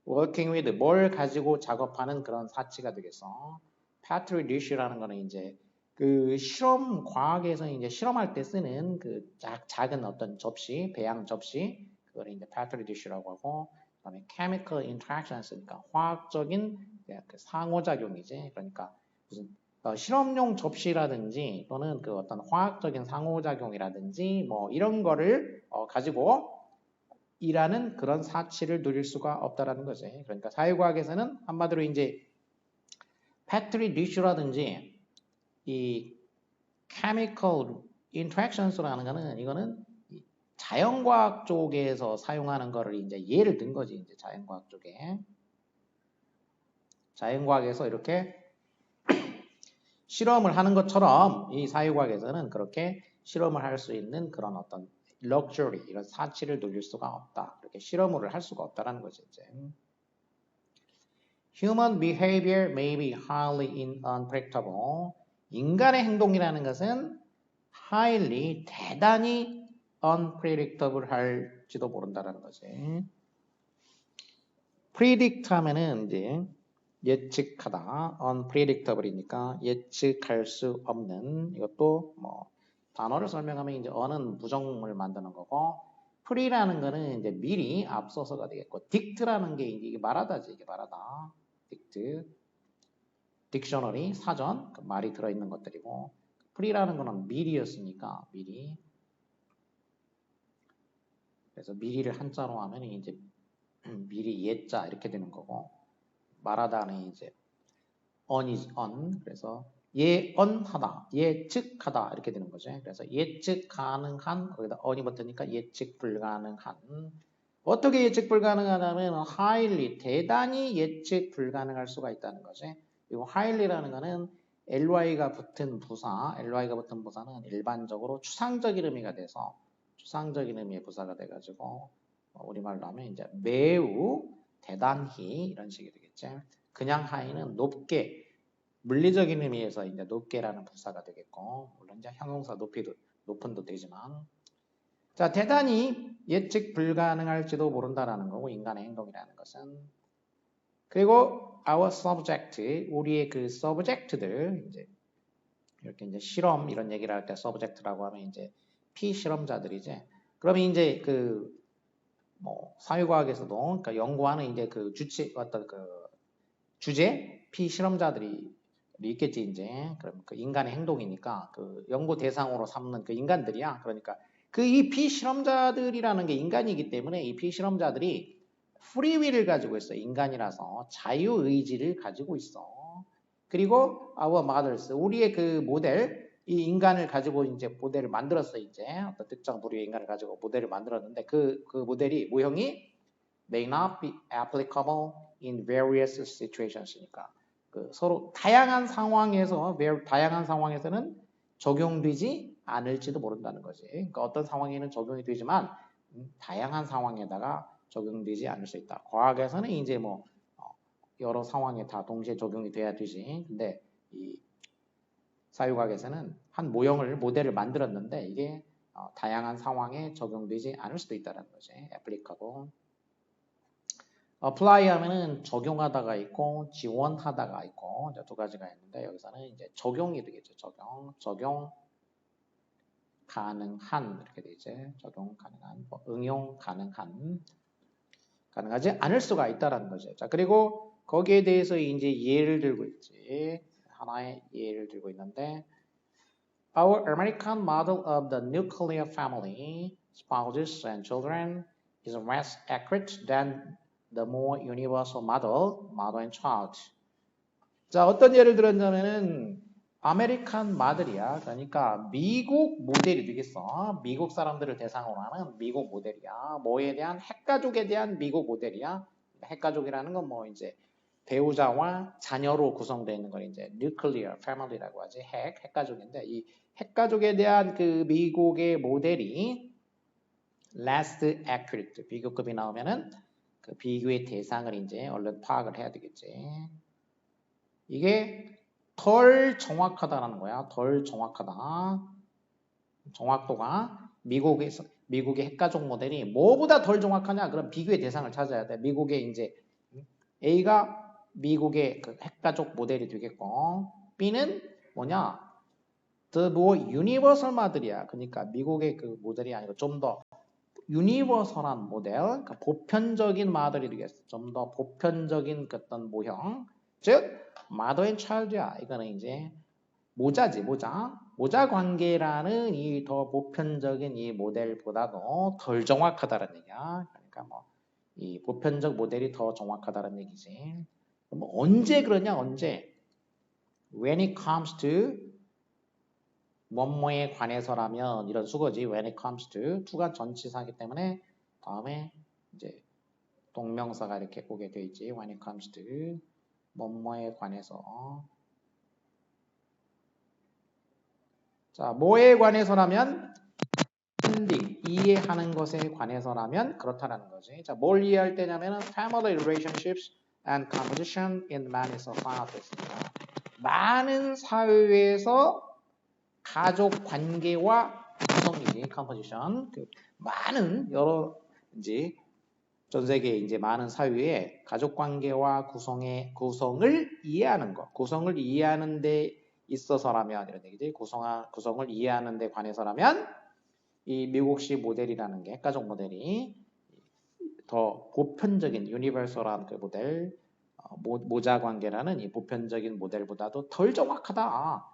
working with 뭘 가지고 작업하는 그런 사치가 되겠어. petri dish라는 거는 이제 그 실험 과학에서 이제 실험할 때 쓰는 그 작은 어떤 접시, 배양 접시, 그걸 이제 petri dish라고 하고, 그다음에 chemical interactions니까 화학적인 그 상호작용이지. 그러니까 무슨 실험용 접시라든지 또는 그 어떤 화학적인 상호작용이라든지 뭐 이런 거를 가지고 이라는 그런 사치를 누릴 수가 없다라는 거지. 그러니까 사회과학에서는 한마디로 이제 petri dish라든지 이 chemical interactions라는 거는 이거는 자연과학 쪽에서 사용하는 거를 이제 예를 든 거지. 이제 자연과학 쪽에 자연과학에서 이렇게 실험을 하는 것처럼 이 사회과학에서는 그렇게 실험을 할 수 있는 그런 어떤 luxury 이런 사치를 누릴 수가 없다. 이렇게 실험을 할 수가 없다라는 거죠. 이제. Human behavior may be highly unpredictable. 인간의 행동이라는 것은 대단히 unpredictable 할지도 모른다라는 거지. predict 하면은 이제 예측하다, unpredictable이니까 예측할 수 없는 이것도 뭐 단어를 설명하면 이제 어는 부정을 만드는 거고, pre라는 거는 이제 미리 앞서서가 되겠고, dict라는 게 이게 말하다지, 이게 말하다. dict, 딕셔너리, 사전, 그 말이 들어있는 것들이고, pre라는 거는 미리였으니까 미리. 그래서 미리를 한자로 하면 이제 미리 예자 이렇게 되는 거고, 말하다는 이제 on is on. 그래서 예언하다, 예측하다 이렇게 되는 거죠. 그래서 예측 가능한, 거기다 on이 붙으니까 예측 불가능한. 어떻게 예측 불가능하냐면 highly, 대단히 예측 불가능할 수가 있다는 거죠. 그리고 highly라는 거는 ly가 붙은 부사는 일반적으로 추상적인 의미가 돼서 추상적인 의미의 부사가 돼가지고 우리말로 하면 이제 매우, 대단히 이런 식이 되겠죠. 그냥 high는 높게, 물리적인 의미에서 이제 높게라는 부사가 되겠고, 물론 이제 형용사 높은도 되지만, 자, 대단히 예측 불가능할지도 모른다라는 거고, 인간의 행동이라는 것은. 그리고 our subject, 우리의 그 subject들, 이제 이렇게 이제 실험 이런 얘기를 할 때 subject라고 하면 이제 피실험자들이지. 그러면 이제 그 뭐 사회과학에서도, 그러니까 연구하는 이제 그 어떤 그 주제 피실험자들이 있겠지 이제. 그럼 그 인간의 행동이니까 그 연구 대상으로 삼는 그 인간들이야. 그러니까 그 이 피실험자들이라는 게 인간이기 때문에 이 피실험자들이 프리윌을 가지고 있어. 인간이라서 자유의지를 가지고 있어. 그리고 our models, 우리의 그 모델, 이 인간을 가지고 이제 모델을 만들었어. 이제 어떤 특정 부류의 인간을 가지고 모델을 만들었는데 그 모델이 모형이 may not be applicable in various situations니까 그 서로 다양한 상황에서는 적용되지 않을지도 모른다는 거지. 그러니까 어떤 상황에는 적용이 되지만 다양한 상황에다가 적용되지 않을 수 있다. 과학에서는 이제 뭐 여러 상황에 다 동시에 적용이 돼야 되지. 근데 이 사회과학에서는 한 모델을 만들었는데 이게 다양한 상황에 적용되지 않을 수도 있다는 거지. applicable. apply 하면은 적용하다가 있고 지원하다가 있고 이제 두 가지가 있는데 여기서는 이제 적용이 되겠죠. 적용 가능한 이렇게 되죠. 적용 가능한, 응용 가능하지 않을 수가 있다라는 거죠. 자, 그리고 거기에 대해서 이제 예를 들고 있지. 하나의 예를 들고 있는데 Our American model of the nuclear family, spouses and children, is less accurate than the more universal model, mother and child. 자, 어떤 예를 들었냐면은 아메리칸 마들이야. 그러니까 미국 모델이 되겠어. 미국 사람들을 대상으로 하는 미국 모델이야. 뭐에 대한 핵가족에 대한 미국 모델이야. 핵가족이라는 건 뭐 이제 배우자와 자녀로 구성되어 있는 걸 이제 nuclear family라고 하지. 핵가족인데 이 핵가족에 대한 그 미국의 모델이 less accurate, 비교급이 나오면은 그 비교의 대상을 이제 얼른 파악을 해야 되겠지. 이게 덜 정확하다라는 거야. 덜 정확하다. 정확도가 미국의 핵가족 모델이 뭐보다 덜 정확하냐? 그럼 비교의 대상을 찾아야 돼. 미국의 이제 A가 미국의 그 핵가족 모델이 되겠고 B는 뭐냐? The more universal 모델이야. 그러니까 미국의 그 모델이 아니고 좀 더 유니버설한 모델, 그러니까 보편적인 모델이 되겠어. 좀 더 보편적인 어떤 모형. 즉, mother and child야. 이거는 이제 모자지, 모자 관계라는 이 더 보편적인 이 모델보다도 덜 정확하다는 얘기야. 그러니까 뭐 이 보편적 모델이 더 정확하다는 얘기지. 뭐 언제 그러냐, 언제? When it comes to 뭐뭐에 관해서라면 이런 수거지. When it comes to가 전치사이기 때문에 다음에 이제 동명사가 이렇게 오게 돼 있지. When it comes to 뭐뭐에 관해서. 자, 뭐에 관해서라면 이해하는 것에 관해서라면 그렇다라는 거지. 자, 뭘 이해할 때냐면은 family relationships and composition in many societies. 많은 사회에서 가족 관계와 구성이지, composition. 많은 여러 이제 전 세계 이제 많은 사회에 가족 관계와 구성을 이해하는 것, 구성을 이해하는데 있어서라면 이런 얘기지. 구성을 이해하는 데 관해서라면 이 미국식 모델이라는 게 핵가족 모델이 더 보편적인 유니버설한 그 모델 모자 관계라는 이 보편적인 모델보다도 덜 정확하다.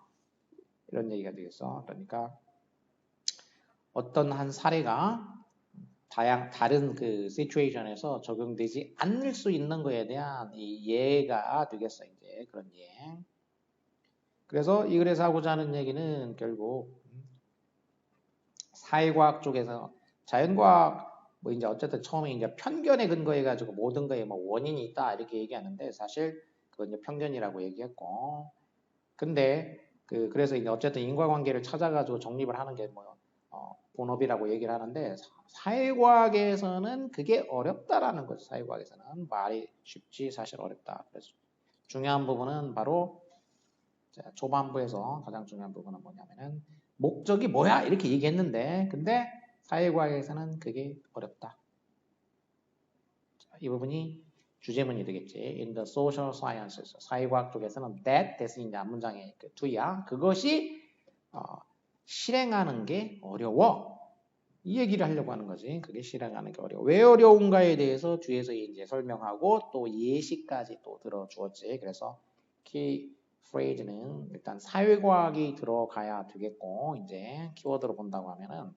이런 얘기가 되겠어. 그러니까 어떤 한 사례가 다른 그 시츄에이션에서 적용되지 않을 수 있는 거에 대한 이 예가 되겠어. 이제 그런 예. 그래서 이 글에서 하고자 하는 얘기는 결국 사회과학 쪽에서 자연과학 뭐 이제 어쨌든 처음에 이제 편견에 근거해 가지고 모든 거에 뭐 원인이 있다 이렇게 얘기하는데 사실 그건 이제 편견이라고 얘기했고 근데 그래서 이제 어쨌든 인과관계를 찾아가지고 정립을 하는 게 뭐 본업이라고 얘기를 하는데 사회과학에서는 그게 어렵다라는 거죠. 사회과학에서는 말이 쉽지 사실 어렵다. 그래서 중요한 부분은 바로 초반부에서 가장 중요한 부분은 뭐냐면은 목적이 뭐야 이렇게 얘기했는데 근데 사회과학에서는 그게 어렵다. 이 부분이 주제문이 되겠지. In the social sciences 사회과학 쪽에서는 that이 이제 앞문장의 그 to야. 그것이 실행하는 게 어려워. 이 얘기를 하려고 하는 거지. 그게 실행하는 게 어려워. 왜 어려운가에 대해서 뒤에서 이제 설명하고 또 예시까지 또 들어주었지. 그래서 키 프레이즈는 일단 사회과학이 들어가야 되겠고 이제 키워드로 본다고 하면은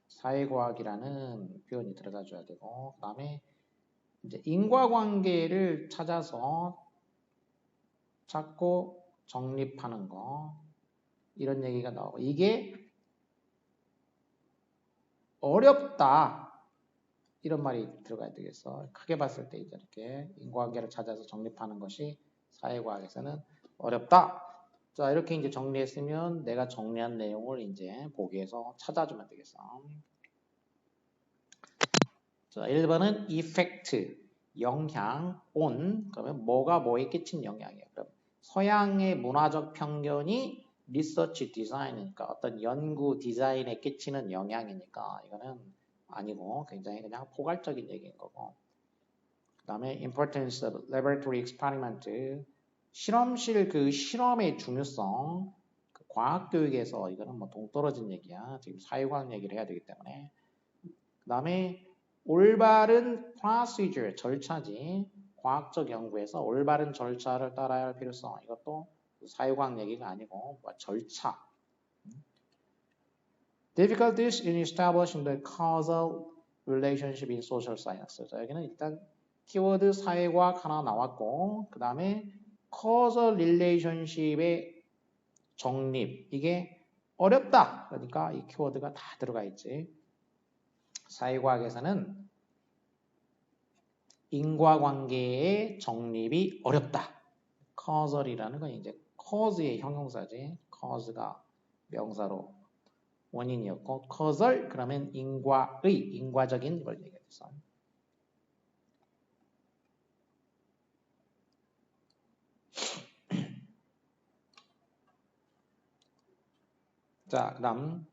사회과학이라는 표현이 들어가 줘야 되고 그다음에 이제 인과관계를 찾고 정립하는 거 이런 얘기가 나오고 이게 어렵다 이런 말이 들어가야 되겠어. 크게 봤을 때 이제 이렇게 인과관계를 찾아서 정립하는 것이 사회과학에서는 어렵다. 자 이렇게 이제 정리했으면 내가 정리한 내용을 이제 보기에서 찾아주면 되겠어. 자 1번은 effect 영향 on 그러면 뭐가 뭐에 끼친 영향이에요. 그럼 서양의 문화적 편견이 리서치 디자인이니까 어떤 연구 디자인에 끼치는 영향이니까 이거는 아니고 굉장히 그냥 포괄적인 얘기인 거고 그 다음에 importance of laboratory experiment 실험실 그 실험의 중요성 그 과학교육에서 이거는 뭐 동떨어진 얘기야. 지금 사회과학 얘기를 해야 되기 때문에 그 다음에 올바른 procedure 절차지 과학적 연구에서 올바른 절차를 따라야 할 필요성 이것도 사회과학 얘기가 아니고 뭐 절차 difficulties in establishing the causal relationship in social science 자, 여기는 일단 키워드 사회과학 하나 나왔고 그 다음에 causal relationship의 정립 이게 어렵다 그러니까 이 키워드가 다 들어가 있지 사회과학에서는 인과관계의 정립이 어렵다. causal이라는 건 이제 cause의 형용사지. cause가 명사로 원인이었고 causal 그러면 인과적인 걸 얘기했어. 자, 그다음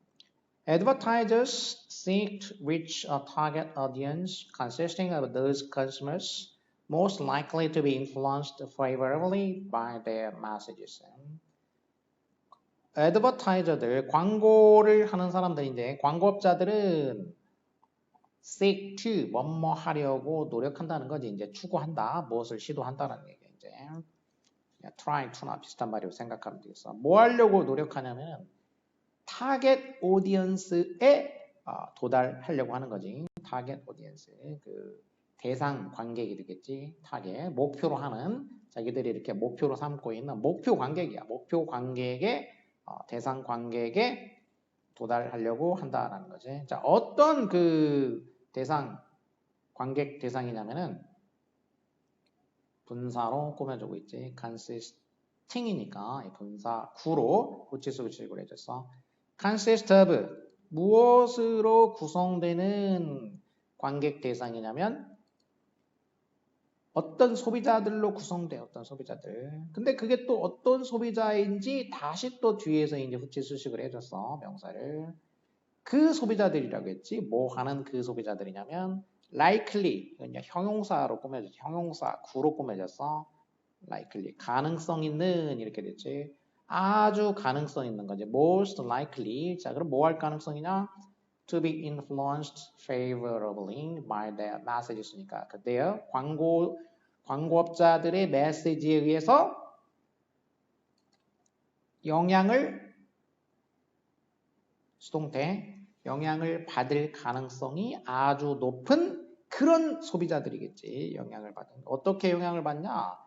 Advertisers seek to reach a target audience consisting of those consumers most likely to be influenced favorably by their messages. 애드버타이저들, 광고를 하는 사람들인데 광고업자들은 seek to 뭐뭐 하려고 노력한다는 거지. 이제 추구한다. 무엇을 시도한다는 얘기야. 이제 try to나 비슷한 말이라고 생각하면 되겠어. 뭐 하려고 노력하냐면 타겟 오디언스에 도달하려고 하는 거지. 타겟 오디언스 그 대상 관객이 되겠지. 타겟 목표로 하는 자기들이 이렇게 목표로 삼고 있는 목표 관객이야. 목표 관객의 대상 관객에 도달하려고 한다라는 거지. 자, 어떤 그 대상 관객 대상이냐면은 분사로 꾸며주고 있지. consisting이니까 분사 구로 구치수 규칙으로 해줬어. consist of 무엇으로 구성되는 관객 대상이냐면 어떤 소비자들로 구성돼 어떤 소비자들. 근데 그게 또 어떤 소비자인지 다시 또 뒤에서 이제 후치 수식을 해줬어 명사를. 그 소비자들이라고 했지. 뭐 하는 그 소비자들이냐면 likely 그냥 형용사로 꾸며졌지. 형용사 구로 꾸며졌어. likely 가능성 있는 이렇게 됐지. 아주 가능성 있는 거지. most likely. 자, 그럼 뭐 할 가능성이냐? to be influenced favorably by their messages니까 그때요. 광고업자들의 메시지에 의해서 수동태 영향을 받을 가능성이 아주 높은 그런 소비자들이겠지. 영향을 받은. 어떻게 영향을 받냐?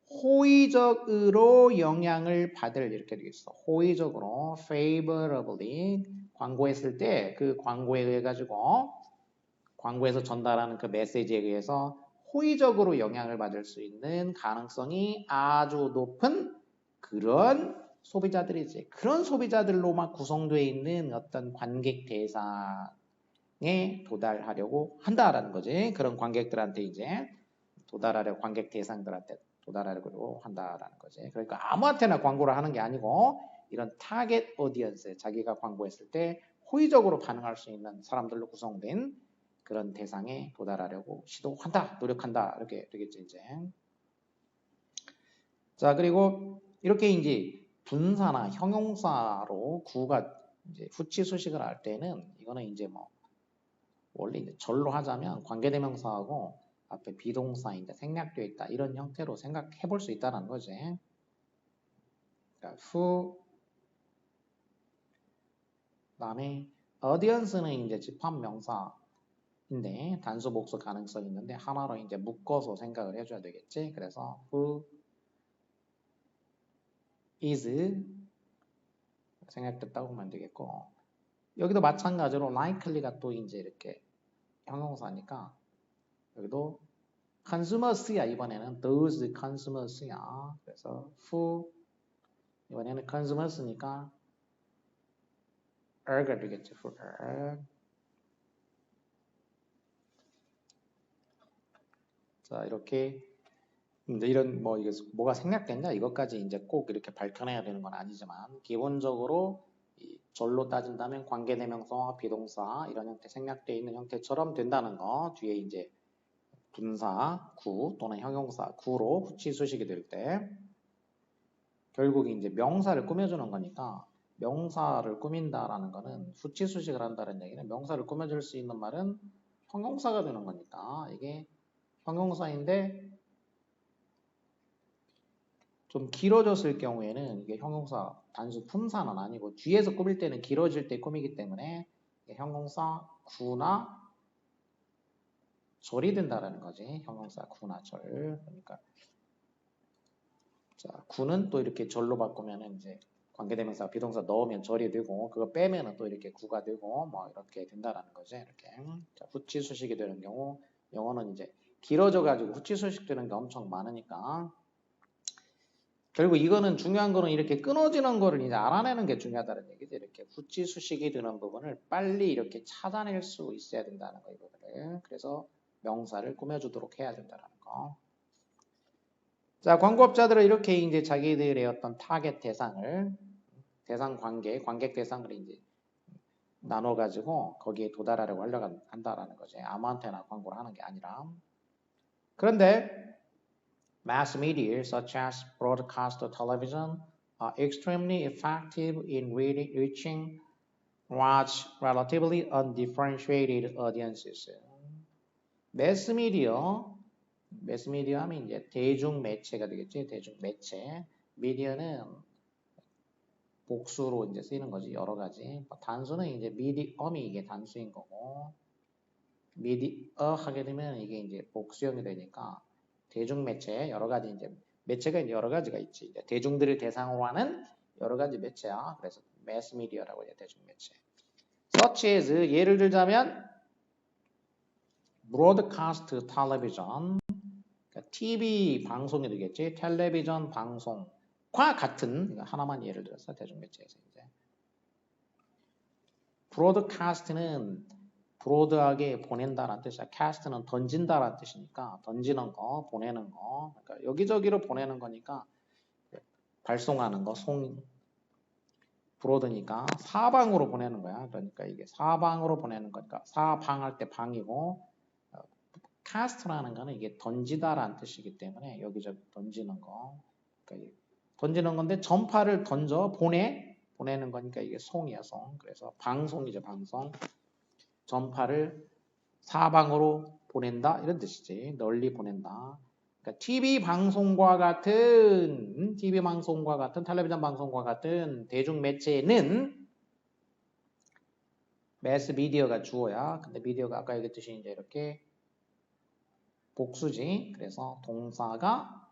호의적으로 영향을 받을 이렇게 되겠어. 호의적으로 favorably 광고했을 때 그 광고에 의해 가지고 광고에서 전달하는 그 메시지에 의해서 호의적으로 영향을 받을 수 있는 가능성이 아주 높은 그런 소비자들이지. 그런 소비자들로만 구성되어 있는 어떤 관객 대상에 도달하려고 한다라는 거지. 그런 관객들한테 이제 관객 대상들한테 도달하려고 한다라는 거지. 그러니까 아무한테나 광고를 하는 게 아니고 이런 타겟 오디언스, 자기가 광고했을 때 호의적으로 반응할 수 있는 사람들로 구성된 그런 대상에 도달하려고 시도한다, 노력한다 이렇게 되겠죠 이제. 자, 그리고 이렇게 이제 분사나 형용사로 구가 이제 후치수식을 할 때는 이거는 이제 뭐 원래 이제 절로 하자면 관계대명사하고 앞에 비동사인데 생략되어 있다 이런 형태로 생각해 볼 수 있다는 거지. 그러니까 그다음에 audience는 이제 집합명사인데 단수 복수 가능성이 있는데 하나로 이제 묶어서 생각을 해줘야 되겠지. 그래서 who is 생략됐다고 보면 되겠고 여기도 마찬가지로 likely가 또 이제 이렇게 형용사니까 여기도 consumers야. 이번에는 those consumers야. 그래서 who 이번에는 consumers니까 are가 되겠죠. who are. 자, 이렇게 근데 이런 뭐 이게 뭐가 생략됐냐 이것까지 이제 꼭 이렇게 밝혀내야 되는 건 아니지만 기본적으로 이 절로 따진다면 관계대명사와 비동사 이런 형태 생략되어 있는 형태처럼 된다는 거 뒤에 이제 분사 구 또는 형용사 구로 후치수식이 될 때 결국 이제 명사를 꾸며주는 거니까 명사를 꾸민다라는 거는 후치수식을 한다는 얘기는 명사를 꾸며줄 수 있는 말은 형용사가 되는 거니까 이게 형용사인데 좀 길어졌을 경우에는 이게 형용사 단수 품사는 아니고 뒤에서 꾸밀 때는 길어질 때 꾸미기 때문에 형용사 구나 절이 된다라는 거지. 형용사 구나 절. 그러니까 자, 구는 또 이렇게 절로 바꾸면은 이제 관계대명사 비동사 넣으면 절이 되고 그거 빼면은 또 이렇게 구가 되고 뭐 이렇게 된다라는 거지. 이렇게. 자, 후치수식이 되는 경우 영어는 이제 길어져 가지고 후치수식 되는 게 엄청 많으니까 결국 이거는 중요한 거는 이렇게 끊어지는 거를 이제 알아내는 게 중요하다는 얘기죠. 이렇게 후치수식이 되는 부분을 빨리 이렇게 찾아낼 수 있어야 된다는 거 이거를. 그래서 명사를 꾸며주도록 해야 된다는 거. 자, 광고업자들은 이렇게 이제 자기들의 어떤 타겟 대상을 대상 관객 대상을 이제 나눠가지고 거기에 도달하려고 한다라는 거죠. 아무한테나 광고를 하는 게 아니라. 그런데 mass media such as broadcast television are extremely effective in reaching large, relatively undifferentiated audiences. 매스미디어 하면 이제 대중매체가 되겠지. 대중매체. 미디어는 복수로 이제 쓰이는 거지. 여러 가지. 단수는 이제 미디엄이 이게 단수인 거고, 미디어 하게 되면 이게 이제 복수형이 되니까 대중매체 여러 가지 이제 매체가 이제 여러 가지가 있지. 이제 대중들을 대상으로 하는 여러 가지 매체야. 그래서 매스미디어라고 해요. 대중매체. such as 예를 들자면 broadcast television 그러니까 TV 방송이 되겠지. 텔레비전 방송과 같은 하나만 예를 들어서 대중매체에서 이제 브로드카스트는 브로드하게 보낸다라는 뜻이야. 캐스트는 던진다라는 뜻이니까 던지는 거, 보내는 거. 그러니까 여기저기로 보내는 거니까 발송하는 거, 브로드니까 사방으로 보내는 거야. 그러니까 이게 사방으로 보내는 거니까 사방할 때 방이고 cast라는 거는 이게 던지다라는 뜻이기 때문에 여기저기 던지는 거. 그러니까 던지는 건데 전파를 던져 보내는 거니까 이게 송이야, 송. 그래서 방송이죠, 방송. 전파를 사방으로 보낸다 이런 뜻이지. 널리 보낸다. 그러니까 TV 방송과 같은 텔레비전 방송과 같은 대중 매체는 매스 미디어가 주어야. 근데 미디어가 아까 얘기했듯이 이제 이렇게 복수지. 그래서 동사가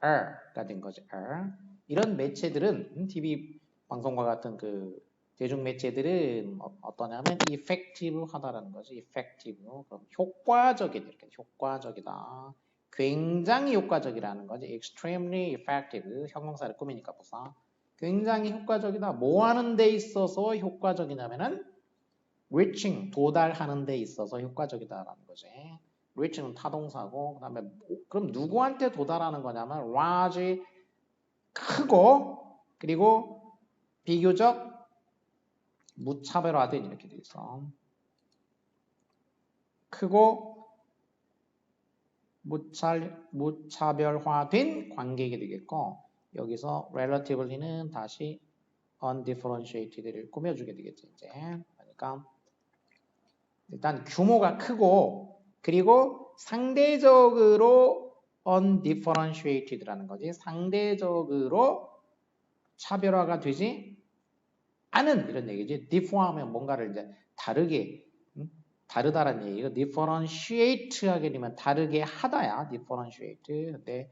are가 된 거지. are. 이런 매체들은 TV 방송과 같은 그 대중 매체들은 어떠냐면 effective 하다라는 거지. effective. 그럼 효과적이다. 이렇게 효과적이다. 굉장히 효과적이라는 거지. extremely effective. 형용사를 꾸미니까 보사. 굉장히 효과적이다. 뭐 하는 데 있어서 효과적이냐면은 reaching, 도달하는 데 있어서 효과적이다라는 거지. reach는 타동사고, 그 다음에 그럼 누구한테 도달하는 거냐면 large, 크고, 그리고 비교적 무차별화된 이렇게 돼 있어. 크고 무차별화된 관계가 되겠고, 여기서 relativelly는 다시 undifferentiated를 꾸며주게 되겠지 이제. 그러니까 일단 규모가 크고 그리고 상대적으로 undifferentiated라는 거지. 상대적으로 차별화가 되지 않은 이런 얘기지. differ하면 뭔가를 이제 다르게 다르다라는 얘기고 differentiate 하게 되면 다르게 하다야. differentiate. 근데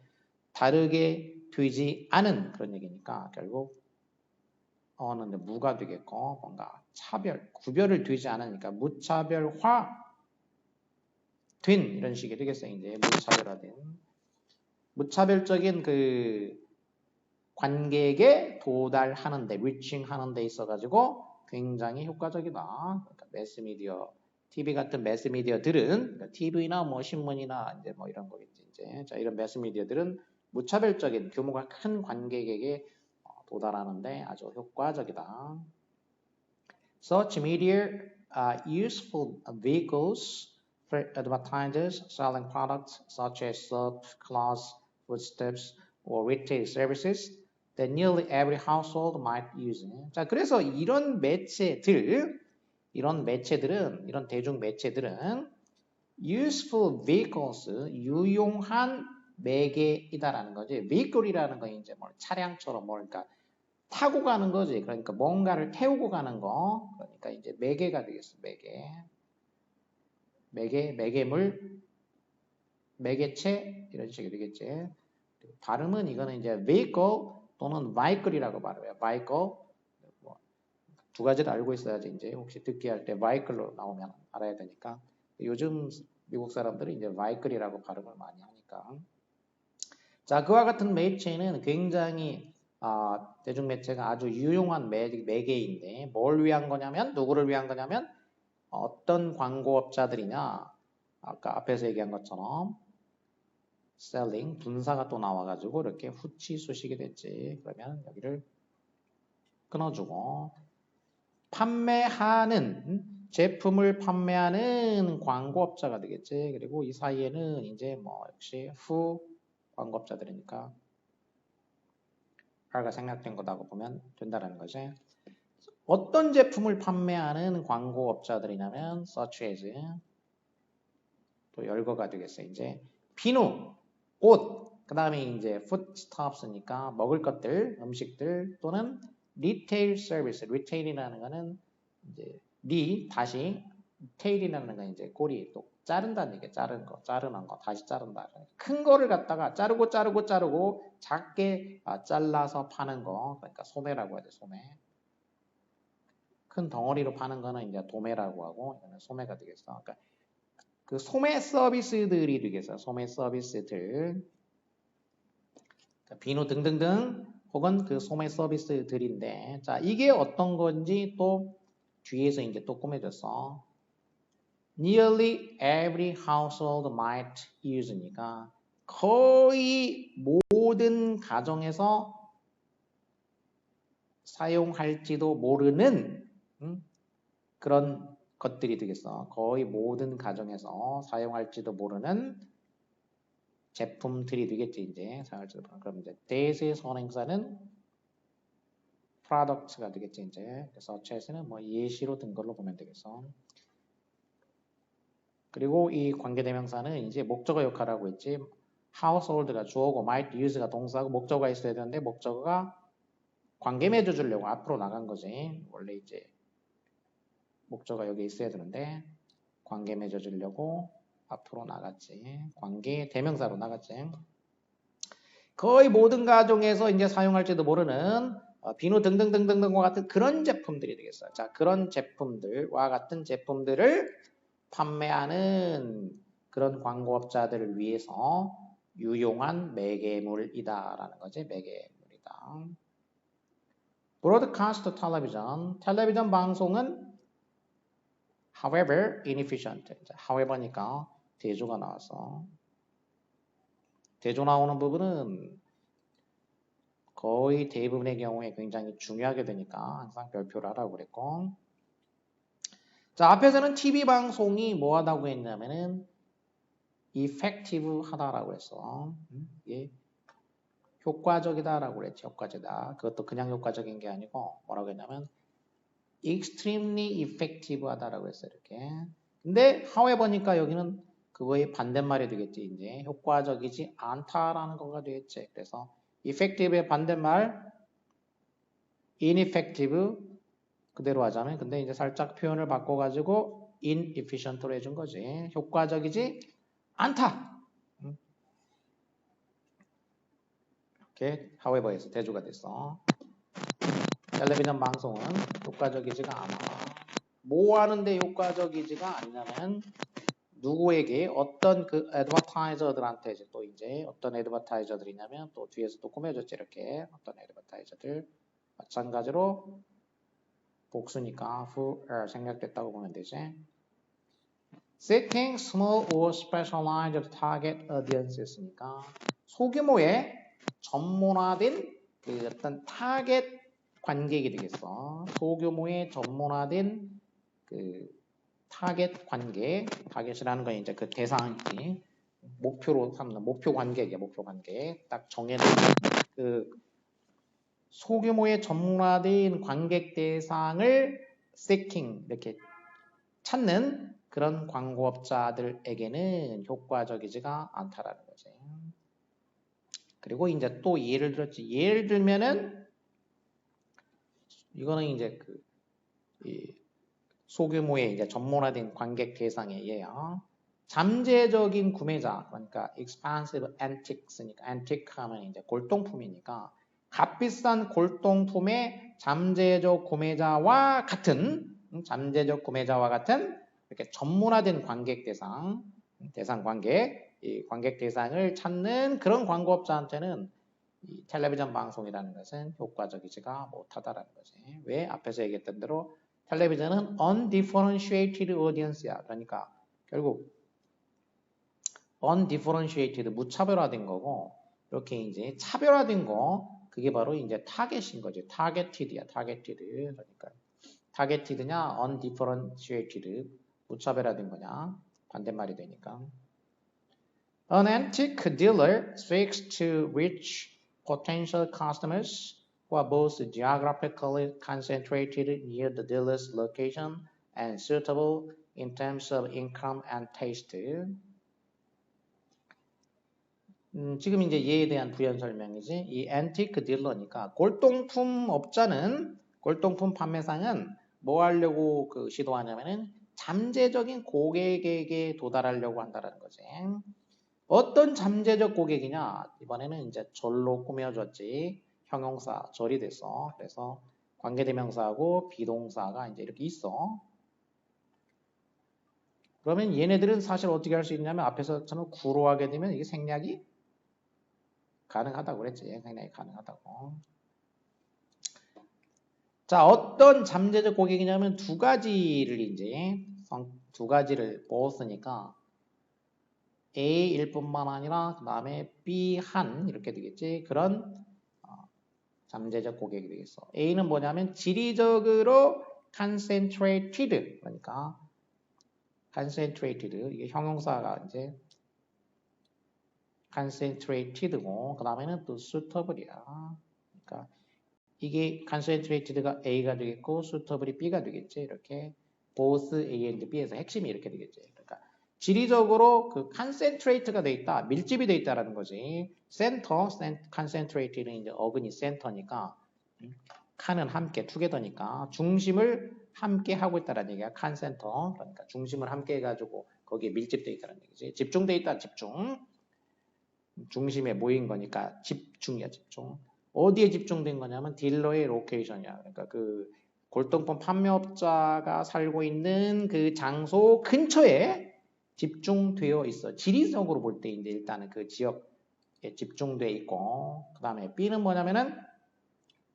다르게 되지 않은 그런 얘기니까 결국 어는 무가 되겠고 뭔가 차별, 구별을 두지 않으니까 무차별화 된 이런 식이 되겠어요. 이제 무차별화된 무차별적인 그 관객에 도달하는데 reaching 하는 데 있어가지고 굉장히 효과적이다. 그러니까 매스미디어, TV 같은 매스미디어들은 그러니까 TV나 뭐 신문이나 이제 뭐 이런 거겠지 이제. 자, 이런 매스미디어들은 무차별적인 규모가 큰 관객에게 도달하는데 아주 효과적이다. Such media are useful vehicles for advertisers selling products such as soap, clothes, foodstuffs, or retail services that nearly every household might use. 자, 그래서 이런 매체들은, 이런 대중 매체들은 useful vehicles, 유용한 매개이다라는 거지. vehicle이라는 건 이제 뭐 차량처럼 그러니까 타고 가는 거지. 그러니까 뭔가를 태우고 가는 거. 그러니까 이제 매개가 되겠어. 매개물, 매개체 이런 식이 되겠지. 발음은 이거는 이제 vehicle 또는 vehicle이라고 발음해요. vehicle. 두 가지를 알고 있어야지 이제 혹시 듣기 할 때 vehicle로 나오면 알아야 되니까. 요즘 미국 사람들은 이제 vehicle이라고 발음을 많이 하니까. 자, 그와 같은 매체는 굉장히 대중매체가 아주 유용한 매개인데 뭘 위한 거냐면 누구를 위한 거냐면 어떤 광고업자들이냐 아까 앞에서 얘기한 것처럼 selling 분사가 또 나와가지고 이렇게 후치수식이 됐지. 그러면 여기를 끊어주고 제품을 판매하는 광고업자가 되겠지. 그리고 이 사이에는 이제 뭐 역시 후 광고업자들이니까 R가 생략된 거라고 보면 된다는 거지. 어떤 제품을 판매하는 광고업자들이냐면 such as 또 열거가 되겠어요. 이제 비누, 옷, 그 다음에 이제 foodstuffs니까 먹을 것들, 음식들 또는 retail service. retail이라는 거는 이제 다시 tail이라는 건 이제 꼬리 또 자른다는 얘기야. 자르는 거 다시 자른다. 큰 거를 갖다가 자르고 작게 잘라서 파는 거. 그러니까 소매라고 하죠. 소매. 큰 덩어리로 파는 거는 이제 도매라고 하고 이거는 소매가 되겠어. 그러니까 그 소매 서비스들이 되겠어. 소매 서비스들. 그러니까 비누 등등등 혹은 그 소매 서비스들인데 자, 이게 어떤 건지 또 뒤에서 이제 또 꾸며졌어. Nearly every household might use니까 거의 모든 가정에서 사용할지도 모르는 그런 것들이 되겠어. 거의 모든 가정에서 사용할지도 모르는 제품들이 되겠지, 이제. 사용할지도 모르는. 그럼 이제 that의 선행사는 product가 되겠지, 이제. 그래서 such는 뭐 예시로 든 걸로 보면 되겠어. 그리고 이 관계대명사는 이제 목적어 역할을 하고 있지. household가 주어고 might use가 동사고 목적어가 있어야 되는데 목적어가 관계 맺어주려고 앞으로 나간 거지. 원래 이제 목적어가 여기 있어야 되는데 관계 맺어주려고 앞으로 나갔지. 관계 대명사로 나갔지. 거의 모든 가정에서 이제 사용할지도 모르는 비누 등등등등등과 같은 그런 제품들이 되겠어요. 자, 그런 제품들과 같은 제품들을 판매하는 그런 광고업자들을 위해서 유용한 매개물이다라는 거지. 매개물이다. Broadcast television, 텔레비전 방송은 however inefficient. however니까 대조가 나와서 대조 나오는 부분은 거의 대부분의 경우에 굉장히 중요하게 되니까 항상 별표를 하라고 그랬고, 자, 앞에서는 TV 방송이 뭐 하다고 했냐면은 effective 하다라고 했어. 예. 효과적이다라고 그랬지. 효과적이다. 그것도 그냥 효과적인 게 아니고 뭐라고 했냐면 extremely effective 하다라고 했어. 이렇게. 근데 however니까 여기는 그거의 반대말이 되겠지. 이제 효과적이지 않다라는 건가 되겠지. 그래서 effective의 반대말 ineffective 그대로 하자면, 근데 이제 살짝 표현을 바꿔가지고 inefficient로 해준 거지. 효과적이지 않다. 이렇게 however에서 대조가 됐어. 텔레비전 방송은 효과적이지가 않아. 뭐 하는데 효과적이지가 않냐면 누구에게 어떤 그 애드버타이저들한테 이제 어떤 애드버타이저들이냐면 또 뒤에서 또 꾸며줬지. 이렇게 어떤 애드버타이저들 마찬가지로 복수니까 생략됐다고 보면 되지. Seeking small or specialized target audience니까 소규모의 전문화된 그 어떤 타겟 관객이 되겠어. 소규모의 전문화된 그 타겟 관객, 타겟이라는 건 이제 그 대상이지. 목표로 삼는 목표 관객이야. 목표 관객. 딱 정해놓은 그 소규모의 전문화된 관객 대상을 seeking 이렇게 찾는 그런 광고업자들에게는 효과적이지가 않다라는 거지. 그리고 이제 또 예를 들었지. 예를 들면은 이거는 이제 이 소규모의 이제 전문화된 관객 대상의 예요. 잠재적인 구매자, 그러니까 expensive antiques니까 antique 하면 이제 골동품이니까 값비싼 골동품의 잠재적 구매자와 같은 이렇게 전문화된 관객 대상 관객, 이 관객 대상을 찾는 그런 광고업자한테는 이 텔레비전 방송이라는 것은 효과적이지가 못하다라는 거지. 왜? 앞에서 얘기했던 대로 텔레비전은 undifferentiated audience야. 그러니까 결국 undifferentiated 무차별화된 거고, 이렇게 이제 차별화된 거, 그게 바로 이제 타겟인 거지. targeted야, targeted. 그러니까 targeted냐, undifferentiated 무차별화된 거냐, 반대말이 되니까. An antique dealer seeks to reach potential customers who are both geographically concentrated near the dealer's location and suitable in terms of income and taste. 지금 이제 얘에 대한 부연 설명이지. 이 antique dealer니까 골동품 업자는, 골동품 판매상은 뭐 하려고 시도하냐면은 잠재적인 고객에게 도달하려고 한다는 거지. 어떤 잠재적 고객이냐? 이번에는 이제 절로 꾸며줬지. 형용사, 절이 됐어. 그래서 관계대명사하고 비동사가 이제 이렇게 있어. 그러면 얘네들은 사실 어떻게 할 수 있냐면 앞에서 저는 구로 하게 되면 이게 생략이 가능하다고 그랬지. 생략이 가능하다고. 자, 어떤 잠재적 고객이냐면 두 가지를 보았으니까 A일 뿐만 아니라 그 다음에 B한 이렇게 되겠지. 그런 잠재적 고객이 되겠어. A는 뭐냐면 지리적으로 concentrated, 그러니까 concentrated 이게 형용사가 이제 concentrated고 그 다음에는 또 suitable이야. 그러니까 이게 concentrated가 A가 되겠고 suitable이 B가 되겠지. 이렇게 both A and B에서 핵심이 이렇게 되겠지. 그러니까 지리적으로 그 concentrate가 돼 있다, 밀집이 돼 있다라는 거지. center, concentrated는 이제 어근이 center니까 칸은 함께 together니까 중심을 함께 하고 있다라는 얘기야. concenter 그러니까 중심을 함께 해가지고 거기에 밀집돼 있다는 얘기지. 집중돼 있다, 집중. 중심에 모인 거니까 집중이야, 집중. 어디에 집중된 거냐면 딜러의 로케이션이야. 그러니까 그 골동품 판매업자가 살고 있는 그 장소 근처에 집중되어 있어. 지리적으로 볼 때 이제 일단은 그 지역에 집중돼 있고, 그 다음에 B는 뭐냐면은